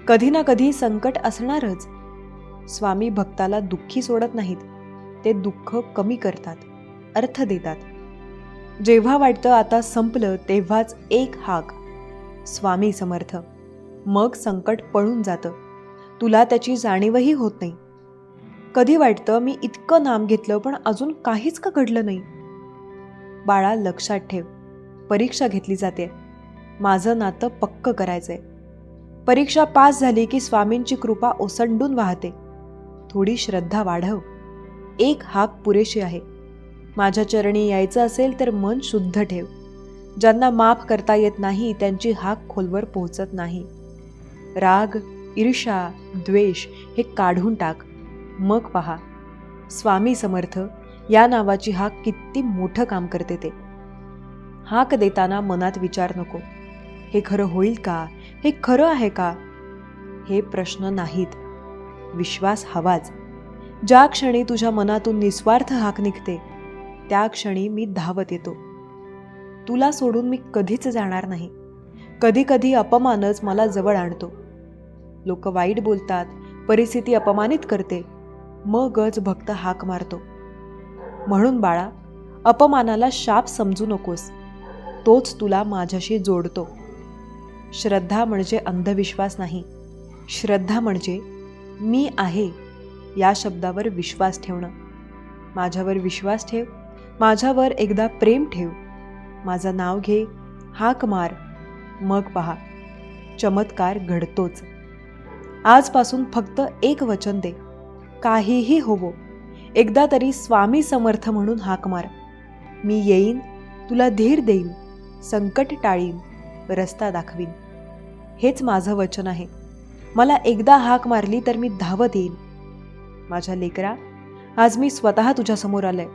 कधी ना कधी संकट असणारच. स्वामी भक्ताला दुःखी सोडत नाहीत, ते दुःख कमी करतात, अर्थ देतात. जेव्हा वाटतं आता संपलं तेव्हाच एक हाक, स्वामी समर्थ. मग संकट पळून जातं. तुला त्याची जाणीवही होत नाही. कधी वाटतं मी इतकं नाम घेतलं पण अजून काहीच का घडलं नाही. बाळा, लक्षात ठेव, परीक्षा घेतली जाते. माझं नातं पक्क करायचंय. परीक्षा पास झाली की स्वामींची कृपा ओसंडून वाहते. थोडी श्रद्धा वाढव. एक हाक पुरेशी आहे. माझ्या चरणी यायचं असेल तर मन शुद्ध ठेव. ज्यांना माफ करता येत नाही त्यांची हाक खोलवर पोहोचत नाही. राग, ईर्ष्या, द्वेष हे काढून टाक. मग पहा, स्वामी समर्थ या नावाची हाक किती मोठं काम करते ते. हाक देताना मनात विचार नको, हे खरं होईल का, हे खरं आहे का, हे प्रश्न नाहीत. विश्वास हवाच. ज्या क्षणी तुझ्या मनातून निस्वार्थ हाक निघते त्या क्षणी मी धावत येतो. तुला सोडून मी कधीच जाणार नाही. कधी कधी अपमानच मला जवळ आणतो. लोक वाईट बोलतात, परिस्थिती अपमानित करते, मगच भक्त हाक मारतो. म्हणून बाळा, अपमानाला शाप समजू नकोस. तोच तुला माझ्याशी जोडतो. श्रद्धा म्हणजे अंधविश्वास नाही. श्रद्धा म्हणजे मी आहे या शब्दावर विश्वास ठेवणं. माझ्यावर विश्वास ठेव. माझ्यावर एकदा प्रेम ठेव. माझं नाव घे, हाक मार. मग पहा, चमत्कार घडतोच. आजपासून फक्त एक वचन दे, काहीही होवो, एकदा तरी स्वामी समर्थ म्हणून हाक मार. मी येईन, तुला धीर देईन, संकट टाळीन, रस्ता दाखवीन. हेच माझं वचन आहे. मला एकदा हाक मारली तर मी धावत येईन. माझ्या लेकरा, आज मी स्वतः तुझ्यासमोर आलंय.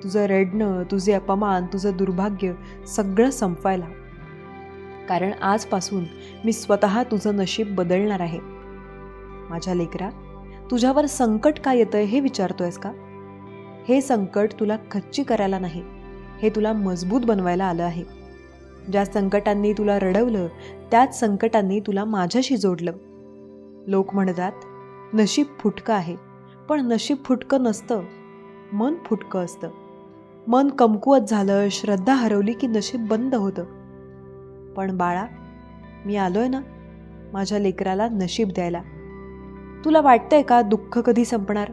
तुझं रडणं, तुझे अपमान, तुझं दुर्भाग्य सगळं संपवायला. कारण आजपासून मी स्वतः तुझं नशीब बदलणार आहे. माझ्या लेकरा, तुझ्यावर संकट का येतंय हे विचारतोयस का? हे संकट तुला खच्ची करायला नाही, हे तुला मजबूत बनवायला आलं आहे. ज्या संकटांनी तुला रडवलं त्याच संकटांनी तुला माझ्याशी जोडलं. लोक म्हणतात नशीब फुटकं आहे, पण नशीब फुटकं नसतं, मन फुटकं असतं. मन कमकुवत झालं, श्रद्धा हरवली की नशीब बंद होतं. पण बाळा, मी आलोय ना माझ्या लेकराला नशीब द्यायला. तुला वाटतंय का दुःख कधी संपणार?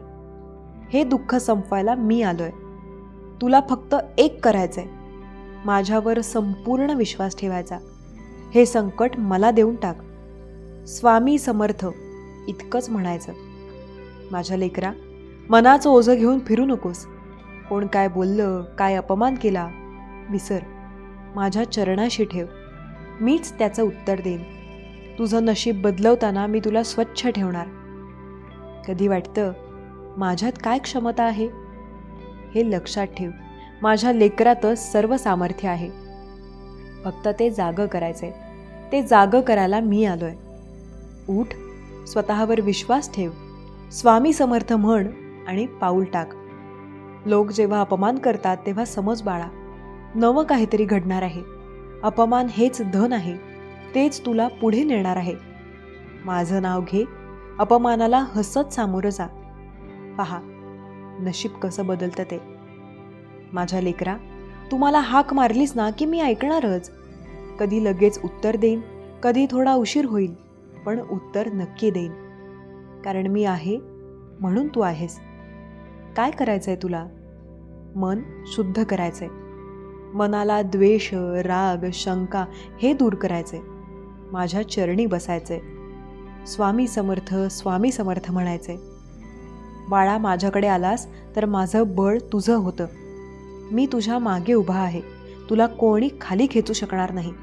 हे दुःख संपवायला मी आलोय. तुला फक्त एक करायचंय, माझ्यावर संपूर्ण विश्वास ठेवायचा. हे संकट मला देऊन टाक, स्वामी समर्थ, इतकंच म्हणायचं. माझ्या लेकरा, मनाचं ओझं घेऊन फिरू नकोस. कोण काय बोललं, काय अपमान केला, विसर. माझ्या चरणाशी ठेव, मीच त्याचं उत्तर देईन. तुझं नशीब बदलवताना मी तुला स्वच्छ ठेवणार. कधी वाटतं माझ्यात काय क्षमता आहे? हे लक्षात ठेव, माझ्या लेकरातच सर्व सामर्थ्य आहे. फक्त ते जागं करायचंय. ते जागं करायला मी आलोय. उठ, स्वतःवर विश्वास ठेव, स्वामी समर्थ म्हण आणि पाऊल टाक. लोक जेव्हा अपमान करतात तेव्हा समज बाळा, नवं काहीतरी घडणार आहे. अपमान हेच धन आहे, तेच तुला पुढे नेणार आहे. माझं नाव घे, अपमानाला हसत सामोरं जा. पहा, नशीब कसं बदलतं ते. माझ्या लेकरा, तुम्हाला हाक मारलीस ना की मी ऐकणारच. कधी लगेच उत्तर देईन, कधी थोडा उशीर होईल, पण उत्तर नक्की देईन. कारण मी आहे म्हणून तू आहेस. काय करायचंय तुला? मन शुद्ध करायचंय. मनाला द्वेष, राग, शंका हे दूर करायचंय. माझ्या चरणी बसायचंय. स्वामी समर्थ, स्वामी समर्थ म्हणायचंय. बाळा, माझ्याकडे आलास तर माझं बळ तुझं होतं. मी तुझ्या मागे उभा आहे. तुला कोणी खाली खेचू शकणार नाही.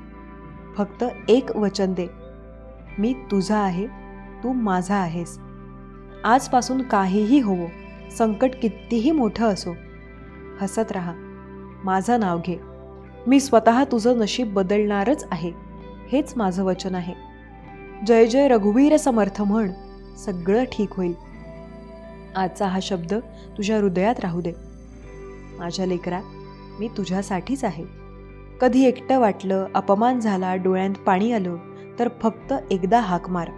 फक्त एक वचन दे, मी तुझा आहे, तू माझा आहेस. आजपासून काहीही होवो, संकट कितीही मोठं असो, हसत राहा. माझं नाव घे. मी स्वतः तुझं नशीब बदलणारच आहे. हेच माझं वचन आहे. जय जय रघुवीर समर्थ म्हण, सगळं ठीक होईल. आजचा हा शब्द तुझ्या हृदयात राहू दे. माझ्या लेकरा, मी तुझ्यासाठीच आहे. कधी एकटं वाटलं, अपमान झाला, डोळ्यात पाणी आलं, तर फक्त एकदा हाक मार,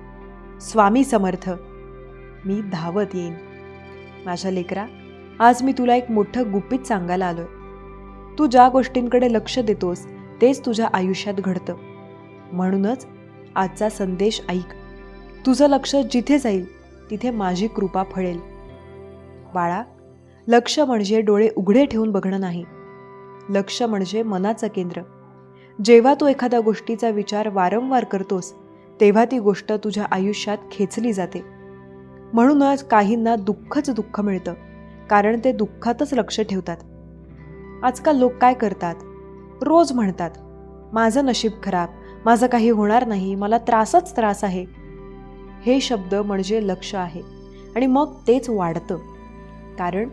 स्वामी समर्थ. मी धावत येईन. माझ्या लेकरा, आज मी तुला एक मोठं गुपित सांगायला आलोय. तू ज्या गोष्टींकडे लक्ष देतोस तेच तुझ्या आयुष्यात घडतं. म्हणूनच आजचा संदेश ऐक. तुझं लक्ष जिथे जाईल तिथे माझी कृपा फळेल. बाळा, लक्ष म्हणजे डोळे उघडे ठेवून बघणं नाही. लक्ष म्हणजे मनाचं केंद्र. जेव्हा तू एखाद्या गोष्टीचा विचार वारंवार करतोस तेव्हा ती गोष्ट तुझ्या आयुष्यात खेचली जाते. म्हणूनच काहींना दुःखच दुःख मिळतं, कारण ते दुःखातच लक्ष ठेवतात. आजकाल लोक काय करतात? रोज म्हणतात, माझं नशीब खराब, माझं काही होणार नाही, मला त्रासच त्रास आहे. हे शब्द म्हणजे लक्ष आहे. आणि मग तेच वाढतं, कारण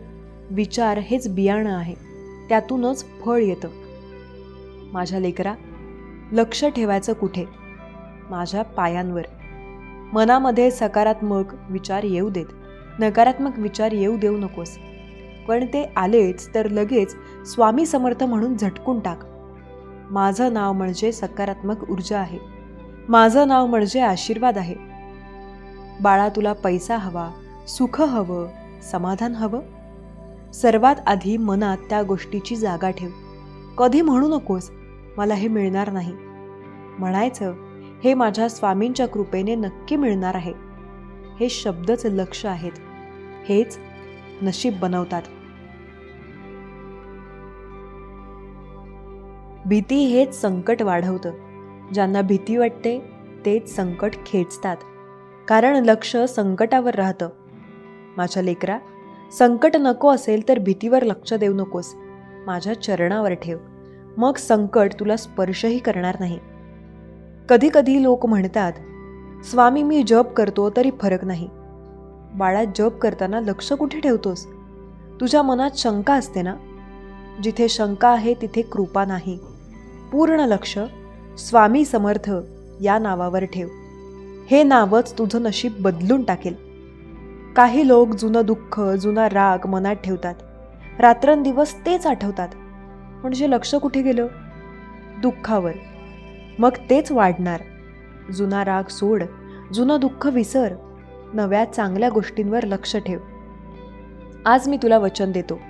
विचार हेच बियाणं आहे, त्यातूनच फळ येतं. माझ्या लेकरा, लक्ष ठेवायचं कुठे? माझ्या पायांवर. मनामध्ये सकारात्मक विचार येऊ देत, नकारात्मक विचार येऊ देऊ नकोस. पण ते आलेच तर लगेच स्वामी समर्थ म्हणून झटकून टाक. माझं नाव म्हणजे सकारात्मक ऊर्जा आहे. माझं नाव म्हणजे आशीर्वाद आहे. बाळा, तुला पैसा हवा, सुख हवं, समाधान हवं? सर्वात आधी मनात त्या गोष्टीची जागा ठेव. कधी म्हणू नकोस, मला हे मिळणार नाही. म्हणायचं, हे माझ्या स्वामींच्या कृपेने नक्की मिळणार आहे. हे शब्दच लक्ष आहेत. हेच नशीब बनवतात. भीती हेच संकट वाढवतं. ज्यांना भीती वाटते तेच संकट खेचतात, कारण लक्ष संकटावर राहतं. माझ्या लेकरा, संकट नको असेल तर भीतीवर लक्ष देऊ नकोस. माझ्या चरणावर ठेव, मग संकट तुला स्पर्शही करणार नाही. कधी कधी लोक म्हणतात, स्वामी मी जप करतो तरी फरक नाही. बाळा, जप करताना लक्ष कुठे ठेवतोस? तुझ्या मनात शंका असते ना? जिथे शंका आहे तिथे कृपा नाही. पूर्ण लक्ष स्वामी समर्थ या नावावर ठेव. हे नावच तुझं नशीब बदलून टाकेल. काही लोक जुनं दुःख, जुना राग मनात ठेवतात. रात्रंदिवस तेच आठवतात. म्हणजे लक्ष कुठे गेलं? दुःखावर. मग तेच वाढणार. जुना राग सोड, जुनं दुःख विसर, नव्या चांगल्या गोष्टींवर लक्ष ठेव. आज मी तुला वचन देतो,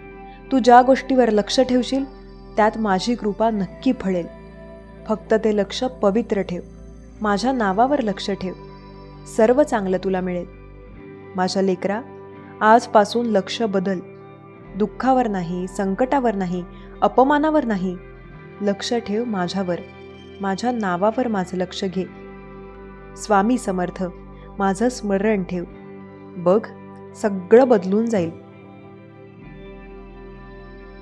तू ज्या गोष्टीवर लक्ष ठेवशील त्यात माझी कृपा नक्की फळेल. फक्त ते लक्ष पवित्र ठेव. माझ्या नावावर लक्ष ठेव. सर्व चांगलं तुला मिळेल. माझ्या लेकरा, आजपासून लक्ष बदल. दुःखावर नाही, संकटावर नाही, अपमानावर नाही. लक्ष ठेव माझ्यावर. माझ्या नावावर माझं लक्ष घे. स्वामी समर्थ माझं स्मरण ठेव. बघ, सगळं बदलून जाईल.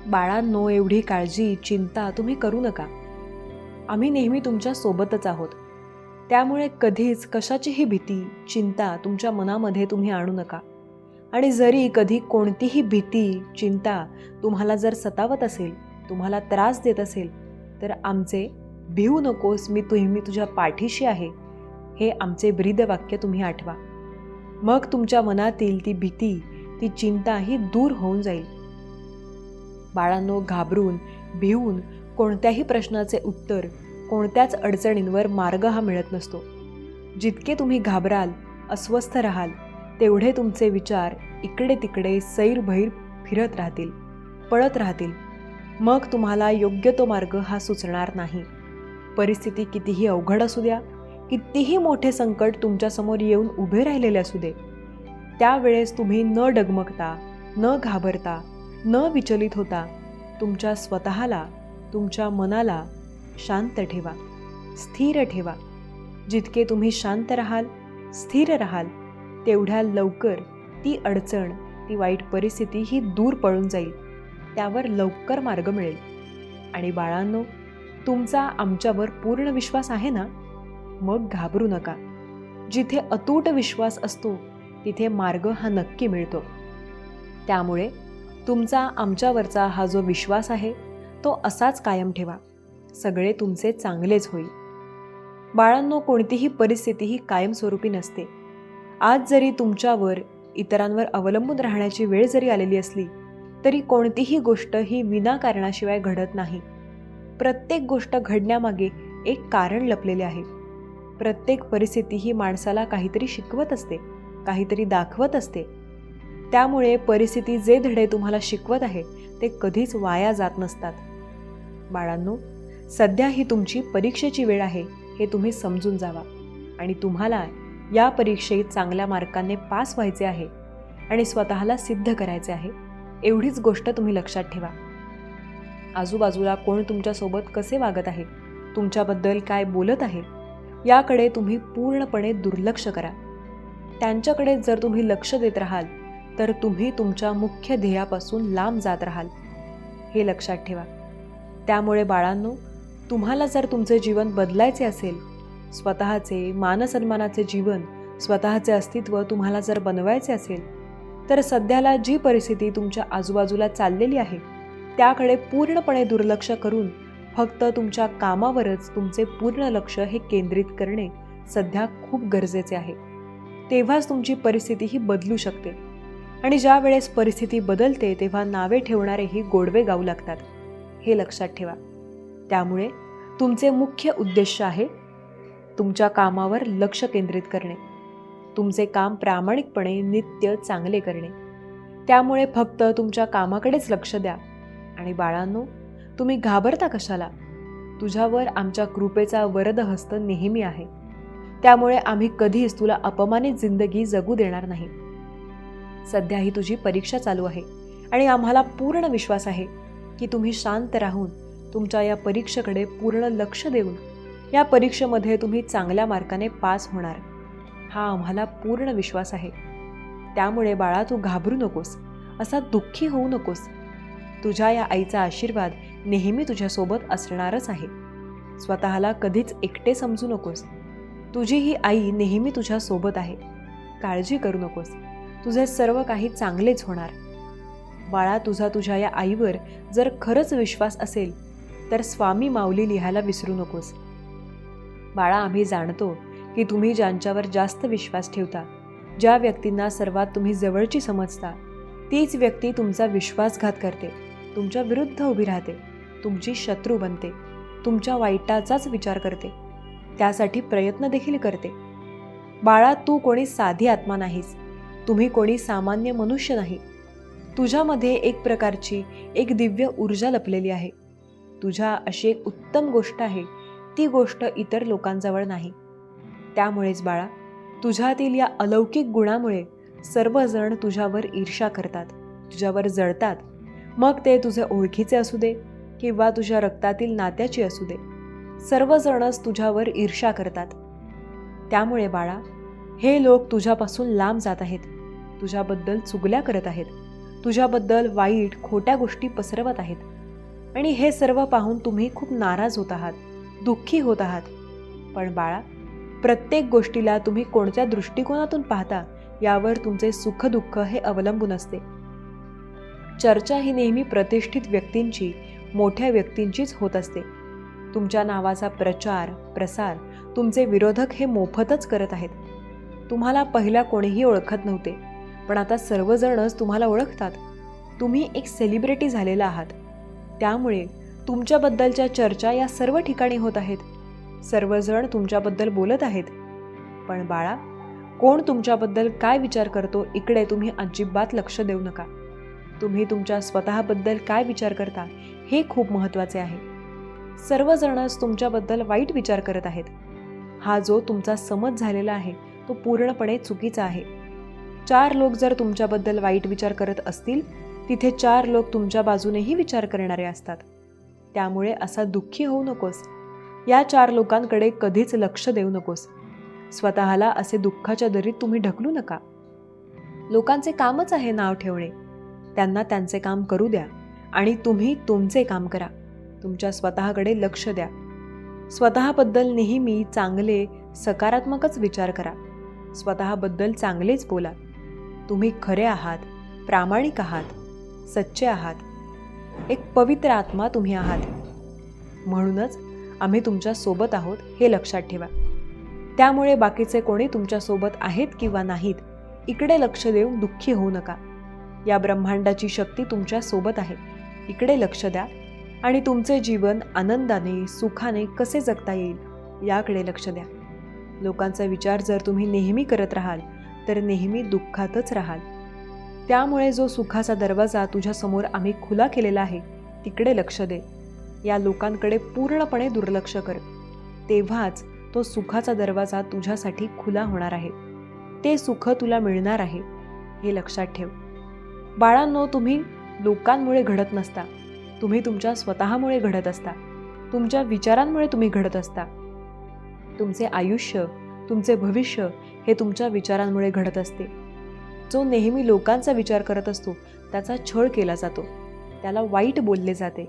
बाळांनो, एवढी काळजी, चिंता तुम्ही करू नका. आम्ही नेहमी तुमच्या सोबतच आहोत. त्यामुळे कधीच कशाचीही भीती, चिंता तुमच्या मनामध्ये तुम्ही आणू नका. आणि जरी कधी कोणतीही भीती, चिंता तुम्हाला जर सतावत असेल, तुम्हाला त्रास देत असेल, तर आमचे भिवू नकोस, मी तुझ्या पाठीशी आहे, हे आमचे ब्रीदवाक्य तुम्ही आठवा. मग तुमच्या मनातील ती भीती, ती चिंता ही दूर होऊन जाईल. बाळांनो, घाबरून, भिवून कोणत्याही प्रश्नाचे उत्तर, कोणत्याच अडचणींवर मार्ग हा मिळत नसतो. जितके तुम्ही घाबराल, अस्वस्थ राहाल, तेवढे तुमचे विचार इकडे तिकडे सैरभैर फिरत राहतील, पळत राहतील. मग तुम्हाला योग्य तो मार्ग हा सुचणार नाही. परिस्थिती कितीही अवघड असू द्या, कितीही मोठे संकट तुमच्यासमोर येऊन उभे राहिलेले असू दे, त्यावेळेस तुम्ही न डगमगता, न घाबरता, न विचलित होता तुमच्या स्वतःला, तुमच्या मनाला शांत ठेवा, स्थिर ठेवा. जितके तुम्ही शांत राहाल, स्थिर राहाल, तेवढ्या लवकर ती अडचण, ती वाईट परिस्थिती ही दूर पळून जाईल. त्यावर लवकर मार्ग मिळेल. आणि बाळांनो, तुमचा आमच्यावर पूर्ण विश्वास आहे ना? मग घाबरू नका. जिथे अतूट विश्वास असतो तिथे मार्ग हा नक्की मिळतो. त्यामुळे तुमचा आमच्यावरचा हा जो विश्वास आहे तो असाच कायम ठेवा. सगळे तुमचे चांगलेच होईल. बाळांनो, कोणतीही परिस्थिती ही कायमस्वरूपी नसते. आज जरी तुमच्यावर इतरांवर अवलंबून राहण्याची वेळ जरी आलेली असली तरी कोणतीही गोष्ट ही विनाकारणाशिवाय घडत नाही. प्रत्येक गोष्ट घडण्यामागे एक कारण लपलेले आहे. प्रत्येक परिस्थिती ही माणसाला काहीतरी शिकवत असते, काहीतरी दाखवत असते. त्यामुळे परिस्थिती जे धडे तुम्हाला शिकवत आहे ते कधीच वाया जात नसतात. बाळांनो, सध्या ही तुमची परीक्षेची वेळ आहे हे तुम्ही समजून जावा आणि तुम्हाला या परीक्षेत चांगल्या मार्कांनी पास व्हायचे आहे आणि स्वतःला सिद्ध करायचे आहे. एवढीच गोष्ट तुम्ही लक्षात ठेवा. आजूबाजूला कोण तुमच्यासोबत कसे वागत आहे, तुमच्याबद्दल काय बोलत आहे, याकडे तुम्ही पूर्णपणे दुर्लक्ष करा. त्यांच्याकडे जर तुम्ही लक्ष देत राहाल तर तुम्ही तुमच्या मुख्य ध्येयापासून लांब जात राहाल. हे लक्षात ठेवा. त्यामुळे बाळांनो, तुम्हाला जर तुमचे जीवन बदलायचे असेल, स्वतःचे मानसन्मानाचे जीवन, स्वतःचे अस्तित्व तुम्हाला जर बनवायचे असेल, तर सध्याला जी परिस्थिती तुमच्या आजूबाजूला चाललेली आहे त्याकडे पूर्णपणे दुर्लक्ष करून फक्त तुमच्या कामावरच तुमचे पूर्ण लक्ष हे केंद्रित करणे सध्या खूप गरजेचे आहे. तेव्हाच तुमची परिस्थिती ही बदलू शकते. आणि ज्या वेळेस परिस्थिती बदलते तेव्हा नावे ठेवणारेही गोडवे गाऊ लागतात. हे लक्षात ठेवा. त्यामुळे तुमचे मुख्य उद्देश आहे तुमच्या कामावर लक्ष केंद्रित करणे, तुमचे काम प्रामाणिकपणे नित्य चांगले करणे. त्यामुळे फक्त तुमच्या कामाकडेच लक्ष द्या. आणि बाळांनो, तुम्ही घाबरता कशाला? तुझ्यावर आमच्या कृपेचा वरद हस्त नेहमी आहे. त्यामुळे आम्ही कधीच तुला अपमानित जिंदगी जगू देणार नाही. सध्या ही तुझी परीक्षा चालू आहे आणि आम्हाला पूर्ण विश्वास आहे की तुम्ही शांत राहून तुमच्या या परीक्षेकडे पूर्ण लक्ष देऊन या परीक्षेमध्ये तुम्ही चांगल्या मार्काने पास होणार, हा आम्हाला पूर्ण विश्वास आहे. त्यामुळे बाळा, तू घाबरू नकोस, असा दुःखी होऊ नकोस. तुझ्या या आईचा आशीर्वाद नेहमी तुझ्यासोबत असणारच आहे. स्वतःला कधीच एकटे समजू नकोस. तुझी ही आई नेहमी तुझ्यासोबत आहे. काळजी करू नकोस. तुझे सर्व काही चांगलेच होणार. बाळा, तुझ्या या आईवर जर खरंच विश्वास असेल तर स्वामी माऊली लिहायला विसरू नकोस. बाळा, आम्ही जाणतो की तुम्ही ज्यांच्यावर जास्त विश्वास ठेवता, ज्या व्यक्तींना सर्वात तुम्ही जवळची समजता, तीच व्यक्ती तुमचा विश्वासघात करते, तुमच्या विरुद्ध उभी राहते, तुमची शत्रू बनते, तुमच्या वाईटाचाच विचार करते, त्यासाठी प्रयत्न देखील करते. बाळा, तू कोणी साधी आत्मा नाहीस. तुम्ही कोणी सामान्य मनुष्य नाही. तुझ्यामध्ये एक प्रकारची एक दिव्य ऊर्जा लपलेली आहे. तुझ्या अशी एक उत्तम गोष्ट आहे, ती गोष्ट इतर लोकांजवळ नाही. त्यामुळेच बाळा, तुझ्यातील या अलौकिक गुणामुळे सर्वजण तुझ्यावर ईर्ष्या करतात, तुझ्यावर जळतात. मग ते तुझे ओळखीचे असू दे किंवा तुझ्या रक्तातील नात्याची असू दे, सर्वजणच तुझ्यावर ईर्ष्या करतात. त्यामुळे बाळा, हे लोक तुझ्यापासून लांब जात आहेत, तुझ्याबद्दल चुगल्या करत आहेत, तुझ्याबद्दल वाईट खोट्या गोष्टी पसरवत आहेत. आणि हे सर्व पाहून तुम्ही खूप नाराज होत आहात, दुःखी होत आहात. पण बाळा, प्रत्येक गोष्टीला तुम्ही कोणत्या दृष्टिकोनातून पाहता यावर तुमचे सुखदुःख हे अवलंबून असते. चर्चा ही नेहमी प्रतिष्ठित व्यक्तींची, मोठ्या व्यक्तींचीच होत असते. तुमच्या नावाचा प्रचार प्रसार तुमचे विरोधक हे मोफतच करत आहेत. तुम्हाला पहिला कोणीही ओळखत नव्हते, पण आता सर्वजणच तुम्हाला ओळखतात. तुम्ही एक सेलिब्रिटी झालेला आहात. त्यामुळे तुमच्याबद्दलच्या चर्चा या सर्व ठिकाणी होत आहेत. सर्वजण तुमच्याबद्दल बोलत आहेत. पण बाळा, कोण तुमच्याबद्दल काय विचार करतो इकडे तुम्ही अजिबात लक्ष देऊ नका. तुम्ही तुमच्या स्वतःबद्दल काय विचार करता हे खूप महत्त्वाचे आहे. सर्वजणच तुमच्याबद्दल वाईट विचार करत आहेत. हा जो तुमचा समज झालेला आहे तो पूर्णपणे चुकीचा आहे. 4 लोक जर तुमच्याबद्दल वाईट विचार करत असतील, तिथे 4 लोक तुमच्या बाजूनेही विचार करणारे असतात. त्यामुळे असा दुःखी होऊ नकोस. या 4 लोकांकडे कधीच लक्ष देऊ नकोस. स्वतःला असे दुःखाच्या दरीत तुम्ही ढकलू नका. लोकांचे कामच आहे नाव ठेवणे. त्यांना त्यांचे काम करू द्या आणि तुम्ही तुमचे काम करा. तुमच्या स्वतःकडे लक्ष द्या. स्वतःबद्दल नेहमी चांगले सकारात्मकच विचार करा. स्वतःबद्दल चांगलेच बोला. तुम्ही खरे आहात, प्रामाणिक आहात, सच्चे आहात. एक पवित्र आत्मा तुम्ही आहात. म्हणूनच आम्ही तुमच्या सोबत आहोत हे लक्षात ठेवा. त्यामुळे बाकीचे कोणी तुमच्यासोबत आहेत किंवा नाहीत इकडे लक्ष देऊन दुःखी होऊ नका. या ब्रह्मांडाची शक्ती तुमच्या सोबत आहे. इकडे लक्ष द्या आणि तुमचे जीवन आनंदाने सुखाने कसे जगता येईल याकडे लक्ष द्या. लोकांचा विचार जर तुम्ही नेहमी करत राहाल तर नेहमी दुःखातच राहाल. त्यामुळे जो सुखाचा दरवाजा तुझ्यासमोर आम्ही खुला केलेला आहे तिकडे लक्ष दे. या लोकांकडे पूर्णपणे दुर्लक्ष कर. तेव्हाच तो सुखाचा दरवाजा तुझ्यासाठी खुला होणार आहे. ते सुख तुला मिळणार आहे हे लक्षात ठेव. बाळांनो, तुम्ही लोकांमुळे घडत नसता. तुम्ही तुमच्या स्वतःमुळे घडत असता. तुमच्या विचारांमुळे तुम्ही घडत असता. तुमचे आयुष्य, तुमचे भविष्य हे तुमच्या विचारांमुळे घडत असते. जो नेहमी लोकांचा विचार करत असतो त्याचा छळ केला जातो, त्याला वाईट बोलले जाते,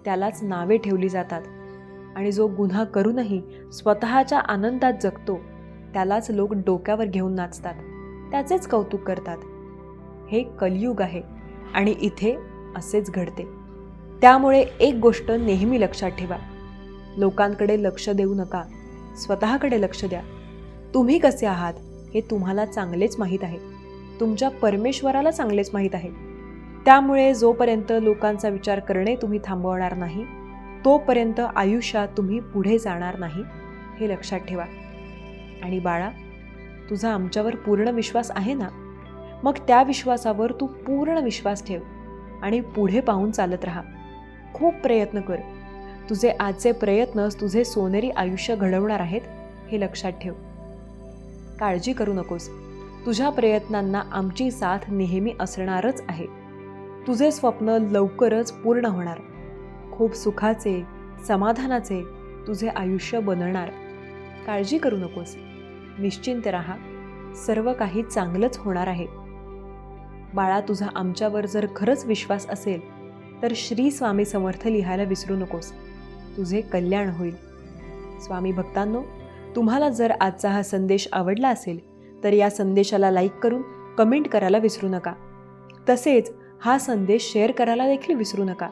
त्यालाच नावे ठेवली जातात. आणि जो गुन्हा करूनही स्वतःच्या आनंदात जगतो त्यालाच लोक डोक्यावर घेऊन नाचतात, त्याचेच कौतुक करतात. हे कलियुग आहे आणि इथे असेच घडते. त्यामुळे एक गोष्ट नेहमी लक्षात ठेवा, लोकांकडे लक्ष देऊ नका, स्वतःकडे लक्ष द्या. तुम्ही कसे आहात हे तुम्हाला चांगलेच माहीत आहे. तुमच्या परमेश्वराला चांगलेच माहीत आहे. त्यामुळे जोपर्यंत लोकांचा विचार करणे तुम्ही थांबवणार नाही तोपर्यंत आयुष्यात तुम्ही पुढे जाणार नाही हे लक्षात ठेवा. आणि बाळा, तुझा आमच्यावर पूर्ण विश्वास आहे ना? मग त्या विश्वासावर तू पूर्ण विश्वास ठेव आणि पुढे पाहून चालत राहा. खूप प्रयत्न कर. तुझे आजचे प्रयत्नच तुझे सोनेरी आयुष्य घडवणार आहेत हे लक्षात ठेव. काळजी करू नकोस. तुझ्या प्रयत्नांना आमची साथ नेहमी असणारच आहे. तुझे स्वप्न लवकरच पूर्ण होणार. खूप सुखाचे, समाधानाचे तुझे आयुष्य बनणार. काळजी करू नकोस. निश्चिंत राहा. सर्व काही चांगलंच होणार आहे. बाळा, तुझा आमच्यावर जर खरंच विश्वास असेल तर श्री स्वामी समर्थ लिहायला विसरू नकोस. तुझे कल्याण होईल. स्वामी भक्तांनो, तुम्हाला जर आजचा हा संदेश आवडला असेल तर या संदेशाला लाईक करून कमेंट करायला विसरू नका. तसेच हा संदेश शेअर करायला देखील विसरू नका.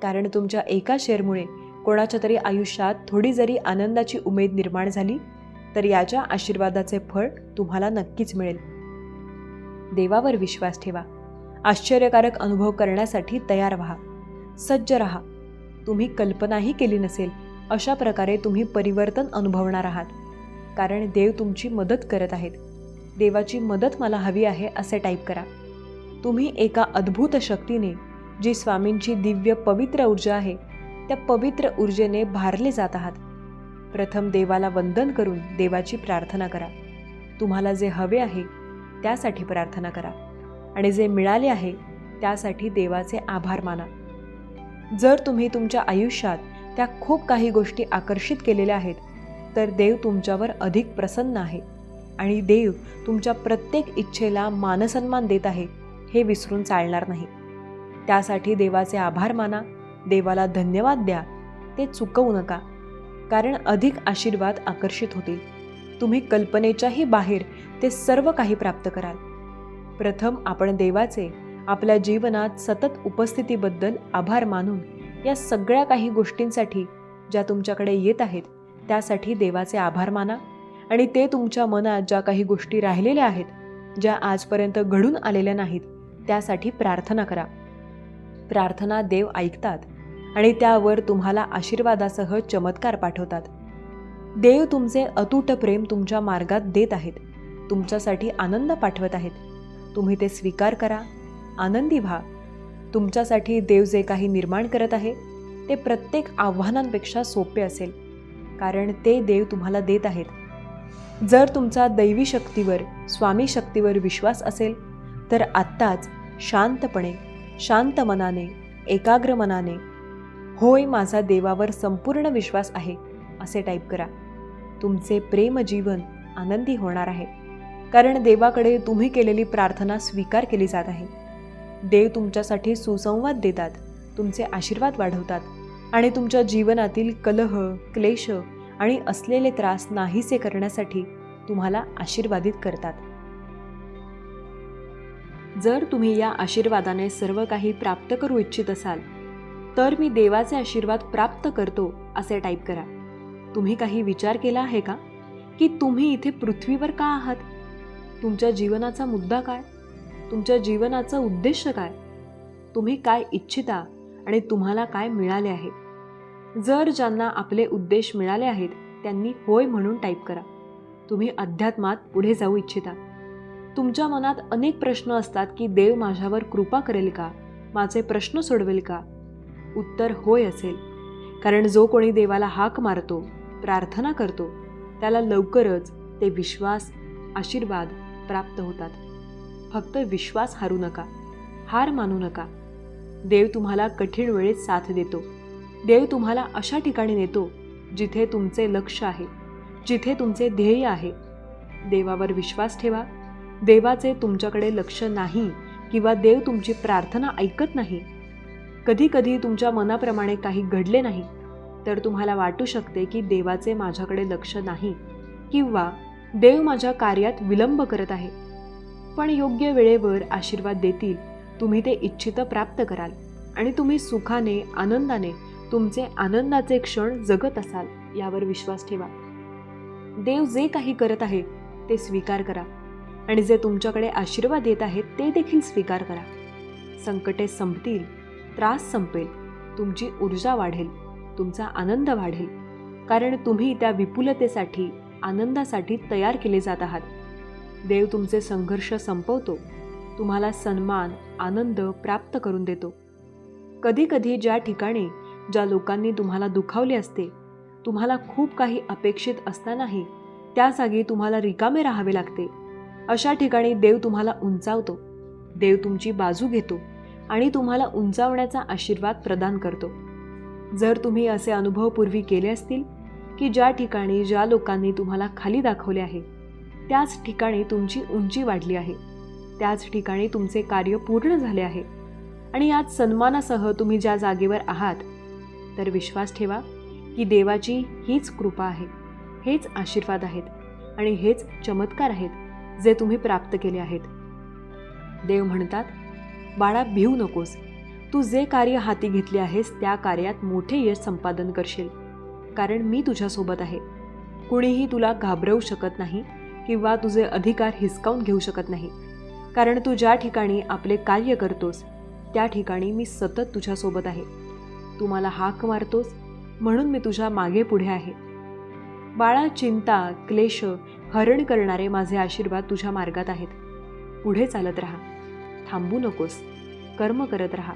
कारण तुमच्या एका शेअरमुळे कोणाच्या तरी आयुष्यात थोडी जरी आनंदाची उमेद निर्माण झाली तर याच्या आशीर्वादाचे फळ तुम्हाला नक्कीच मिळेल. देवावर विश्वास ठेवा. आश्चर्यकारक अनुभव करण्यासाठी तयार व्हा. सज्ज राहा. तुम्ही कल्पनाही केली नसेल अशा प्रकारे तुम्ही परिवर्तन अनुभवणार आहात. कारण देव तुमची मदत करत आहेत. देवाची मदत मला हवी आहे असे टाईप करा. तुम्ही एका अद्भुत शक्तीने, जी स्वामींची दिव्य पवित्र ऊर्जा आहे, त्या पवित्र ऊर्जेने भारले जात आहात. प्रथम देवाला वंदन करून देवाची प्रार्थना करा. तुम्हाला जे हवे आहे त्यासाठी प्रार्थना करा आणि जे मिळाले आहे त्यासाठी देवाचे आभार माना. जर तुम्ही तुमच्या आयुष्यात त्या खूप काही गोष्टी आकर्षित केलेल्या आहेत तर देव तुमच्यावर अधिक प्रसन्न आहे आणि देव तुमच्या प्रत्येक इच्छेला मानसन्मान देत आहे हे विसरून चालणार नाही. त्यासाठी देवाचे आभार माना. देवाला धन्यवाद द्या. ते चुकवू नका. कारण अधिक आशीर्वाद आकर्षित होतील. तुम्ही कल्पनेच्याही बाहेर ते सर्व काही प्राप्त कराल. प्रथम आपण देवाचे आपल्या जीवनात सतत उपस्थितीबद्दल आभार मानून या सगळ्या काही गोष्टींसाठी ज्या तुमच्याकडे येत आहेत त्यासाठी देवाचे आभार माना. आणि ते तुमच्या मनात ज्या काही गोष्टी राहिलेल्या आहेत, ज्या आजपर्यंत घडून आलेल्या नाहीत, त्यासाठी प्रार्थना करा. प्रार्थना देव ऐकतात आणि त्यावर तुम्हाला आशीर्वादासह चमत्कार पाठवतात. देव तुमचे अतूट प्रेम तुमच्या मार्गात देत आहेत. तुमच्यासाठी आनंद पाठवत आहेत. तुम्ही ते स्वीकार करा. आनंदी व्हा. तुमच्यासाठी देव जे काही निर्माण करत आहे ते प्रत्येक आव्हानांपेक्षा सोपे असेल, कारण ते देव तुम्हाला देत आहेत. जर तुमचा दैवी शक्तीवर, स्वामी शक्तीवर विश्वास असेल तर आत्ताच शांतपणे, शांत मनाने, एकाग्र मनाने होय, माझा देवावर संपूर्ण विश्वास आहे असे टाईप करा. तुमचे प्रेम जीवन आनंदी होणार आहे, कारण देवाकडे तुम्ही केलेली प्रार्थना स्वीकार केली जात आहे. देव तुमच्यासाठी सुसंवाद देतात, तुमचे आशीर्वाद वाढवतात आणि तुमच्या जीवनातील कलह, क्लेश आणि असलेले त्रास नाहीसे करण्यासाठी तुम्हाला आशीर्वादित करतात. जर तुम्ही या आशीर्वादाने सर्व काही प्राप्त करू इच्छित असाल तर मी देवाचे आशीर्वाद प्राप्त करतो असे टाईप करा. तुम्ही काही विचार केला आहे का की तुम्ही इथे पृथ्वीवर का आहात? तुमच्या जीवनाचा मुद्दा काय? तुमच्या जीवनाचा उद्देश काय? तुम्ही काय इच्छिता आणि तुम्हाला काय मिळाले आहे? जर ज्यांना आपले उद्देश मिळाले आहेत त्यांनी होय म्हणून टाईप करा. तुम्ही अध्यात्मात पुढे जाऊ इच्छिता. तुमच्या मनात अनेक प्रश्न असतात की देव माझ्यावर कृपा करेल का? माझे प्रश्न सोडवेल का? उत्तर होय असेल. कारण जो कोणी देवाला हाक मारतो, प्रार्थना करतो, त्याला लवकरच ते विश्वास, आशीर्वाद प्राप्त होतात. फक्त विश्वास हारू नका, हार मानू नका. देव तुम्हाला कठीण वेळेत साथ देतो. देव तुम्हाला अशा ठिकाणी नेतो जिथे तुमचे लक्ष आहे, जिथे तुमचे ध्येय आहे. देवावर विश्वास ठेवा. देवाचे तुमच्याकडे लक्ष नाही किंवा देव तुमची प्रार्थना ऐकत नाही. कधी कधी तुमच्या मनाप्रमाणे काही घडले नाही तर तुम्हाला वाटू शकते की देवाचे माझ्याकडे लक्ष नाही किंवा देव माझ्या कार्यात विलंब करत आहे. पण योग्य वेळेवर आशीर्वाद देतील. तुम्ही ते इच्छित प्राप्त कराल आणि तुम्ही सुखाने, आनंदाने तुमचे आनंदाचे क्षण जगत असाल यावर विश्वास ठेवा. देव जे काही करत आहे ते स्वीकार करा आणि जे तुमच्याकडे आशीर्वाद येत आहेत ते देखील स्वीकार करा. संकटे संपतील, त्रास संपेल, तुमची ऊर्जा वाढेल, तुमचा आनंद वाढेल. कारण तुम्ही त्या विपुलतेसाठी, आनंदासाठी तयार केले जात आहात. देव तुमचे संघर्ष संपवतो, तुम्हाला सन्मान, आनंद प्राप्त करून देतो. कधी कधी ज्या ठिकाणी, ज्या लोकांनी तुम्हाला दुखावले असते, तुम्हाला खूप काही अपेक्षित असतानाही त्या जागी तुम्हाला रिकामे राहावे लागते, अशा ठिकाणी देव तुम्हाला उंचावतो. देव तुमची बाजू घेतो आणि तुम्हाला उंचावण्याचा आशीर्वाद प्रदान करतो. जर तुम्ही असे अनुभव पूर्वी केले असतील की ज्या ठिकाणी, ज्या लोकांनी तुम्हाला खाली दाखवले आहे, त्याच ठिकाणी तुमची उंची वाढली आहे, त्याच ठिकाणी तुमचे कार्य पूर्ण झाले आहे आणि आज सन्मानासह तुम्ही ज्या जागेवर आहात, तर विश्वास ठेवा की देवाची हीच कृपा आहे, हेच आशीर्वाद आहेत आणि हेच चमत्कार आहेत जे तुम्ही प्राप्त केले आहेत. देव म्हणतात, बाळा भिवू नकोस. तू जे कार्य हाती घेतले आहेस त्या कार्यात मोठे यश संपादन करशील. कारण मी तुझ्यासोबत आहे. कुणीही तुला घाबरवू शकत नाही किंवा तुझे अधिकार हिसकावून घेऊ शकत नाही. कारण तू ज्या ठिकाणी आपले कार्य करतोस त्या ठिकाणी मी सतत तुझ्यासोबत आहे. तू मला हाक मारतोस म्हणून मी तुझ्या मागे पुढे आहे. बाळा, चिंता, क्लेश हरण करणारे माझे आशीर्वाद तुझ्या मार्गात आहेत. पुढे चालत राहा, थांबू नकोस, कर्म करत राहा.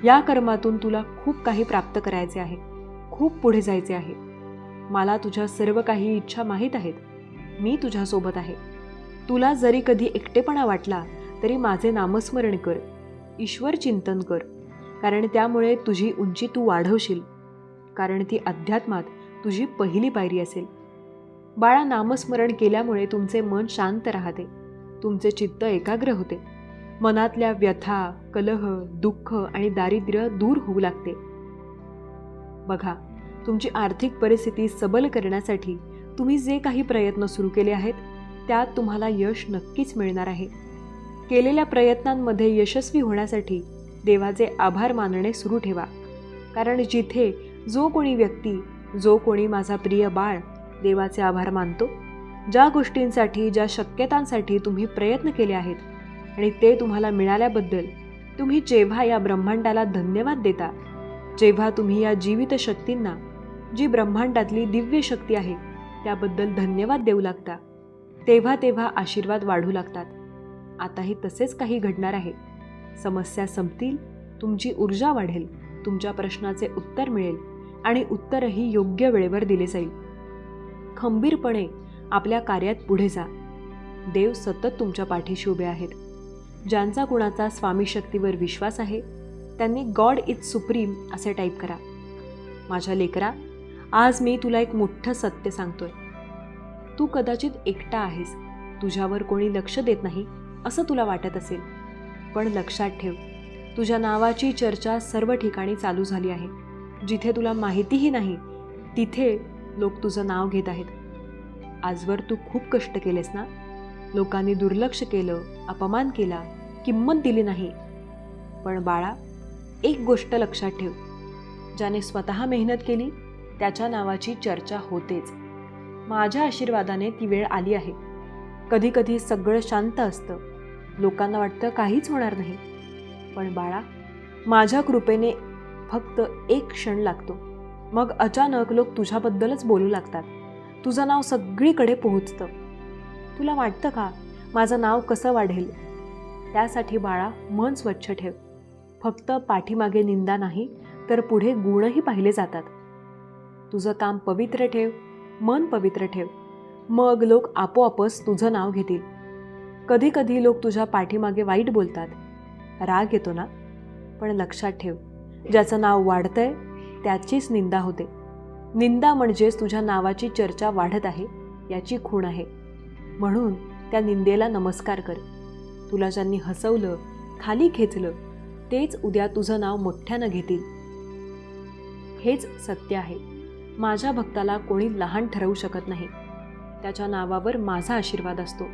या कर्मातून तुला खूप काही प्राप्त करायचे आहे, खूप पुढे जायचे आहे. मला तुझ्या सर्व काही इच्छा माहीत आहेत. मी तुझ्यासोबत आहे. तुला जरी कधी एकटेपणा वाटला तरी माझे नामस्मरण कर, ईश्वर चिंतन कर. कारण त्यामुळे तुझी उंची तू वाढवशील. कारण ती अध्यात्मात तुझी पहिली पायरी असेल. बाळा, नामस्मरण केल्यामुळे तुमचे मन शांत राहते, तुमचे चित्त एकाग्र होते. मनातल्या व्यथा, कलह, दुःख आणि दारिद्र्य दूर होऊ लागते. बघा, तुमची आर्थिक परिस्थिती सबल करण्यासाठी तुम्ही जे काही प्रयत्न सुरू केले आहेत त्यात तुम्हाला यश नक्कीच मिळणार आहे. केलेल्या प्रयत्नांमध्ये यशस्वी होण्यासाठी देवाचे आभार मानणे सुरू ठेवा. कारण जिथे जो कोणी व्यक्ती, जो कोणी माझा प्रिय बाळ देवाचे आभार मानतो, ज्या गोष्टींसाठी, ज्या शक्यतांसाठी तुम्ही प्रयत्न केले आहेत आणि ते तुम्हाला मिळाल्याबद्दल तुम्ही जेव्हा या ब्रह्मांडाला धन्यवाद देता, जेव्हा तुम्ही या जीवित शक्तींना, जी ब्रह्मांडातली दिव्य शक्ती आहे त्याबद्दल धन्यवाद देऊ लागता, तेव्हा तेव्हा आशीर्वाद वाढू लागतात. आताही तसेच काही घडणार आहे. समस्या संपतील, तुमची ऊर्जा वाढेल, तुमच्या प्रश्नाचे उत्तर मिळेल आणि उत्तरही योग्य वेळेवर दिले जाईल. खंबीरपणे आपल्या कार्यात पुढे जा. देव सतत तुमच्या पाठीशी उभे आहेत. ज्यांचा कुणाचा स्वामी शक्तीवर विश्वास आहे त्यांनी गॉड इज सुप्रीम असे टाईप करा. माझ्या लेकरा, आज मी तुला एक मोठं सत्य सांगतोय. तू कदाचित एकटा आहेस, तुझ्यावर कोणी लक्ष देत नाही असं तुला वाटत असेल. पण लक्षात ठेव, तुझ्या नावाची चर्चा सर्व ठिकाणी चालू झाली आहे. जिथे तुला माहितीही नाही तिथे लोक तुझं नाव घेत आहेत. आजवर तू खूप कष्ट केलेस ना. लोकांनी दुर्लक्ष केलं, अपमान केला, किंमत दिली नाही. पण बाळा, एक गोष्ट लक्षात ठेव, ज्याने स्वतः मेहनत केली त्याच्या नावाची चर्चा होतेच. माझ्या आशीर्वादाने ती वेळ आली आहे. कधी कधी सगळं शांत असतं, लोकांना वाटतं काहीच होणार नाही. पण बाळा, माझ्या कृपेने फक्त एक क्षण लागतो, मग अचानक लोक तुझ्याबद्दलच बोलू लागतात. तुझं नाव सगळीकडे पोहोचतं. तुला वाटतं का माझं नाव कसं वाढेल? त्यासाठी बाळा, मन स्वच्छ ठेव. फक्त पाठीमागे निंदा नाही, तर पुढे गुणही पाहिले जातात. तुझं काम पवित्र ठेव, मन पवित्र ठेव, मग लोक आपोआपच तुझं नाव घेतील. कधी कधी लोक तुझ्या पाठीमागे वाईट बोलतात, राग येतो ना? पण लक्षात ठेव, ज्याचं नाव वाढतंय त्याचीच निंदा होते. निंदा म्हणजेच तुझ्या नावाची चर्चा वाढत आहे याची खूण आहे. म्हणून त्या निंदेला नमस्कार कर. तुला ज्यांनी हसवलं, खाली खेचलं, तेच उद्या तुझं नाव मोठ्यानं घेतील. हेच सत्य आहे. माझ्या भक्ताला कोणी लहान ठरवू शकत नाही. त्याच्या नावावर माझा आशीर्वाद असतो.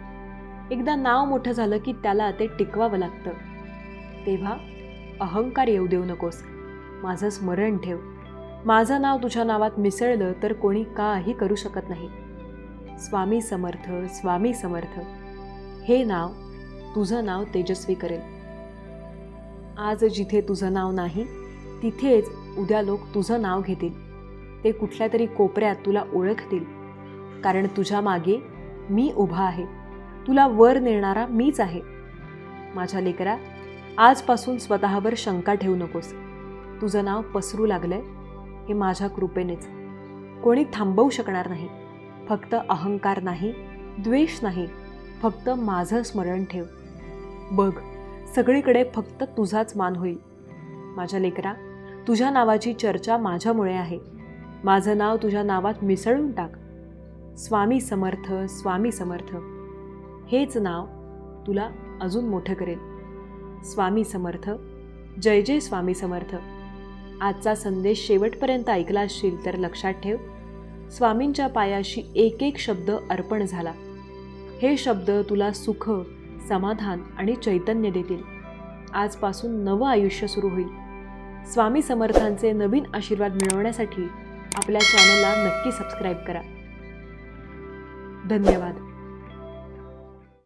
एकदा नाव मोठं झालं की त्याला ते टिकवावं लागतं. तेव्हा अहंकार येऊ देऊ नकोस. माझं स्मरण ठेव. माझं नाव तुझ्या नावात मिसळलं तर कोणी काही करू शकत नाही. स्वामी समर्थ, स्वामी समर्थ हे नाव तुझं नाव तेजस्वी करेल. आज जिथे तुझं नाव नाही, तिथेच उद्या लोक तुझं नाव घेतील. ते कुठल्या तरी कोपऱ्यात तुला ओळखतील, कारण तुझ्या मागे मी उभा आहे. तुला वर नेणारा मीच आहे. माझ्या लेकरा, आजपासून स्वतःवर शंका ठेवू नकोस. तुझं नाव पसरू लागलंय हे माझ्या कृपेनेच. कोणी थांबवू शकणार नाही. फक्त अहंकार नाही, द्वेष नाही, फक्त माझं स्मरण ठेव. बघ, सगळीकडे फक्त तुझाच मान होईल. माझ्या लेकरा, तुझ्या नावाची चर्चा माझ्यामुळे आहे. माझं नाव तुझ्या नावात मिसळून टाक. स्वामी समर्थ, स्वामी समर्थ हेच नाव तुला अजून मोठं करेल. स्वामी समर्थ. जय जय स्वामी समर्थ. आजचा संदेश शेवटपर्यंत ऐकला असशील तर लक्षात ठेव, स्वामींच्या पायाशी एक एक शब्द अर्पण झाला. हे शब्द तुला सुख, समाधान आणि चैतन्य देतील. आजपासून नवं आयुष्य सुरू होईल. स्वामी समर्थांचे नवीन आशीर्वाद मिळवण्यासाठी आपल्या चॅनलला नक्की सबस्क्राईब करा. धन्यवाद.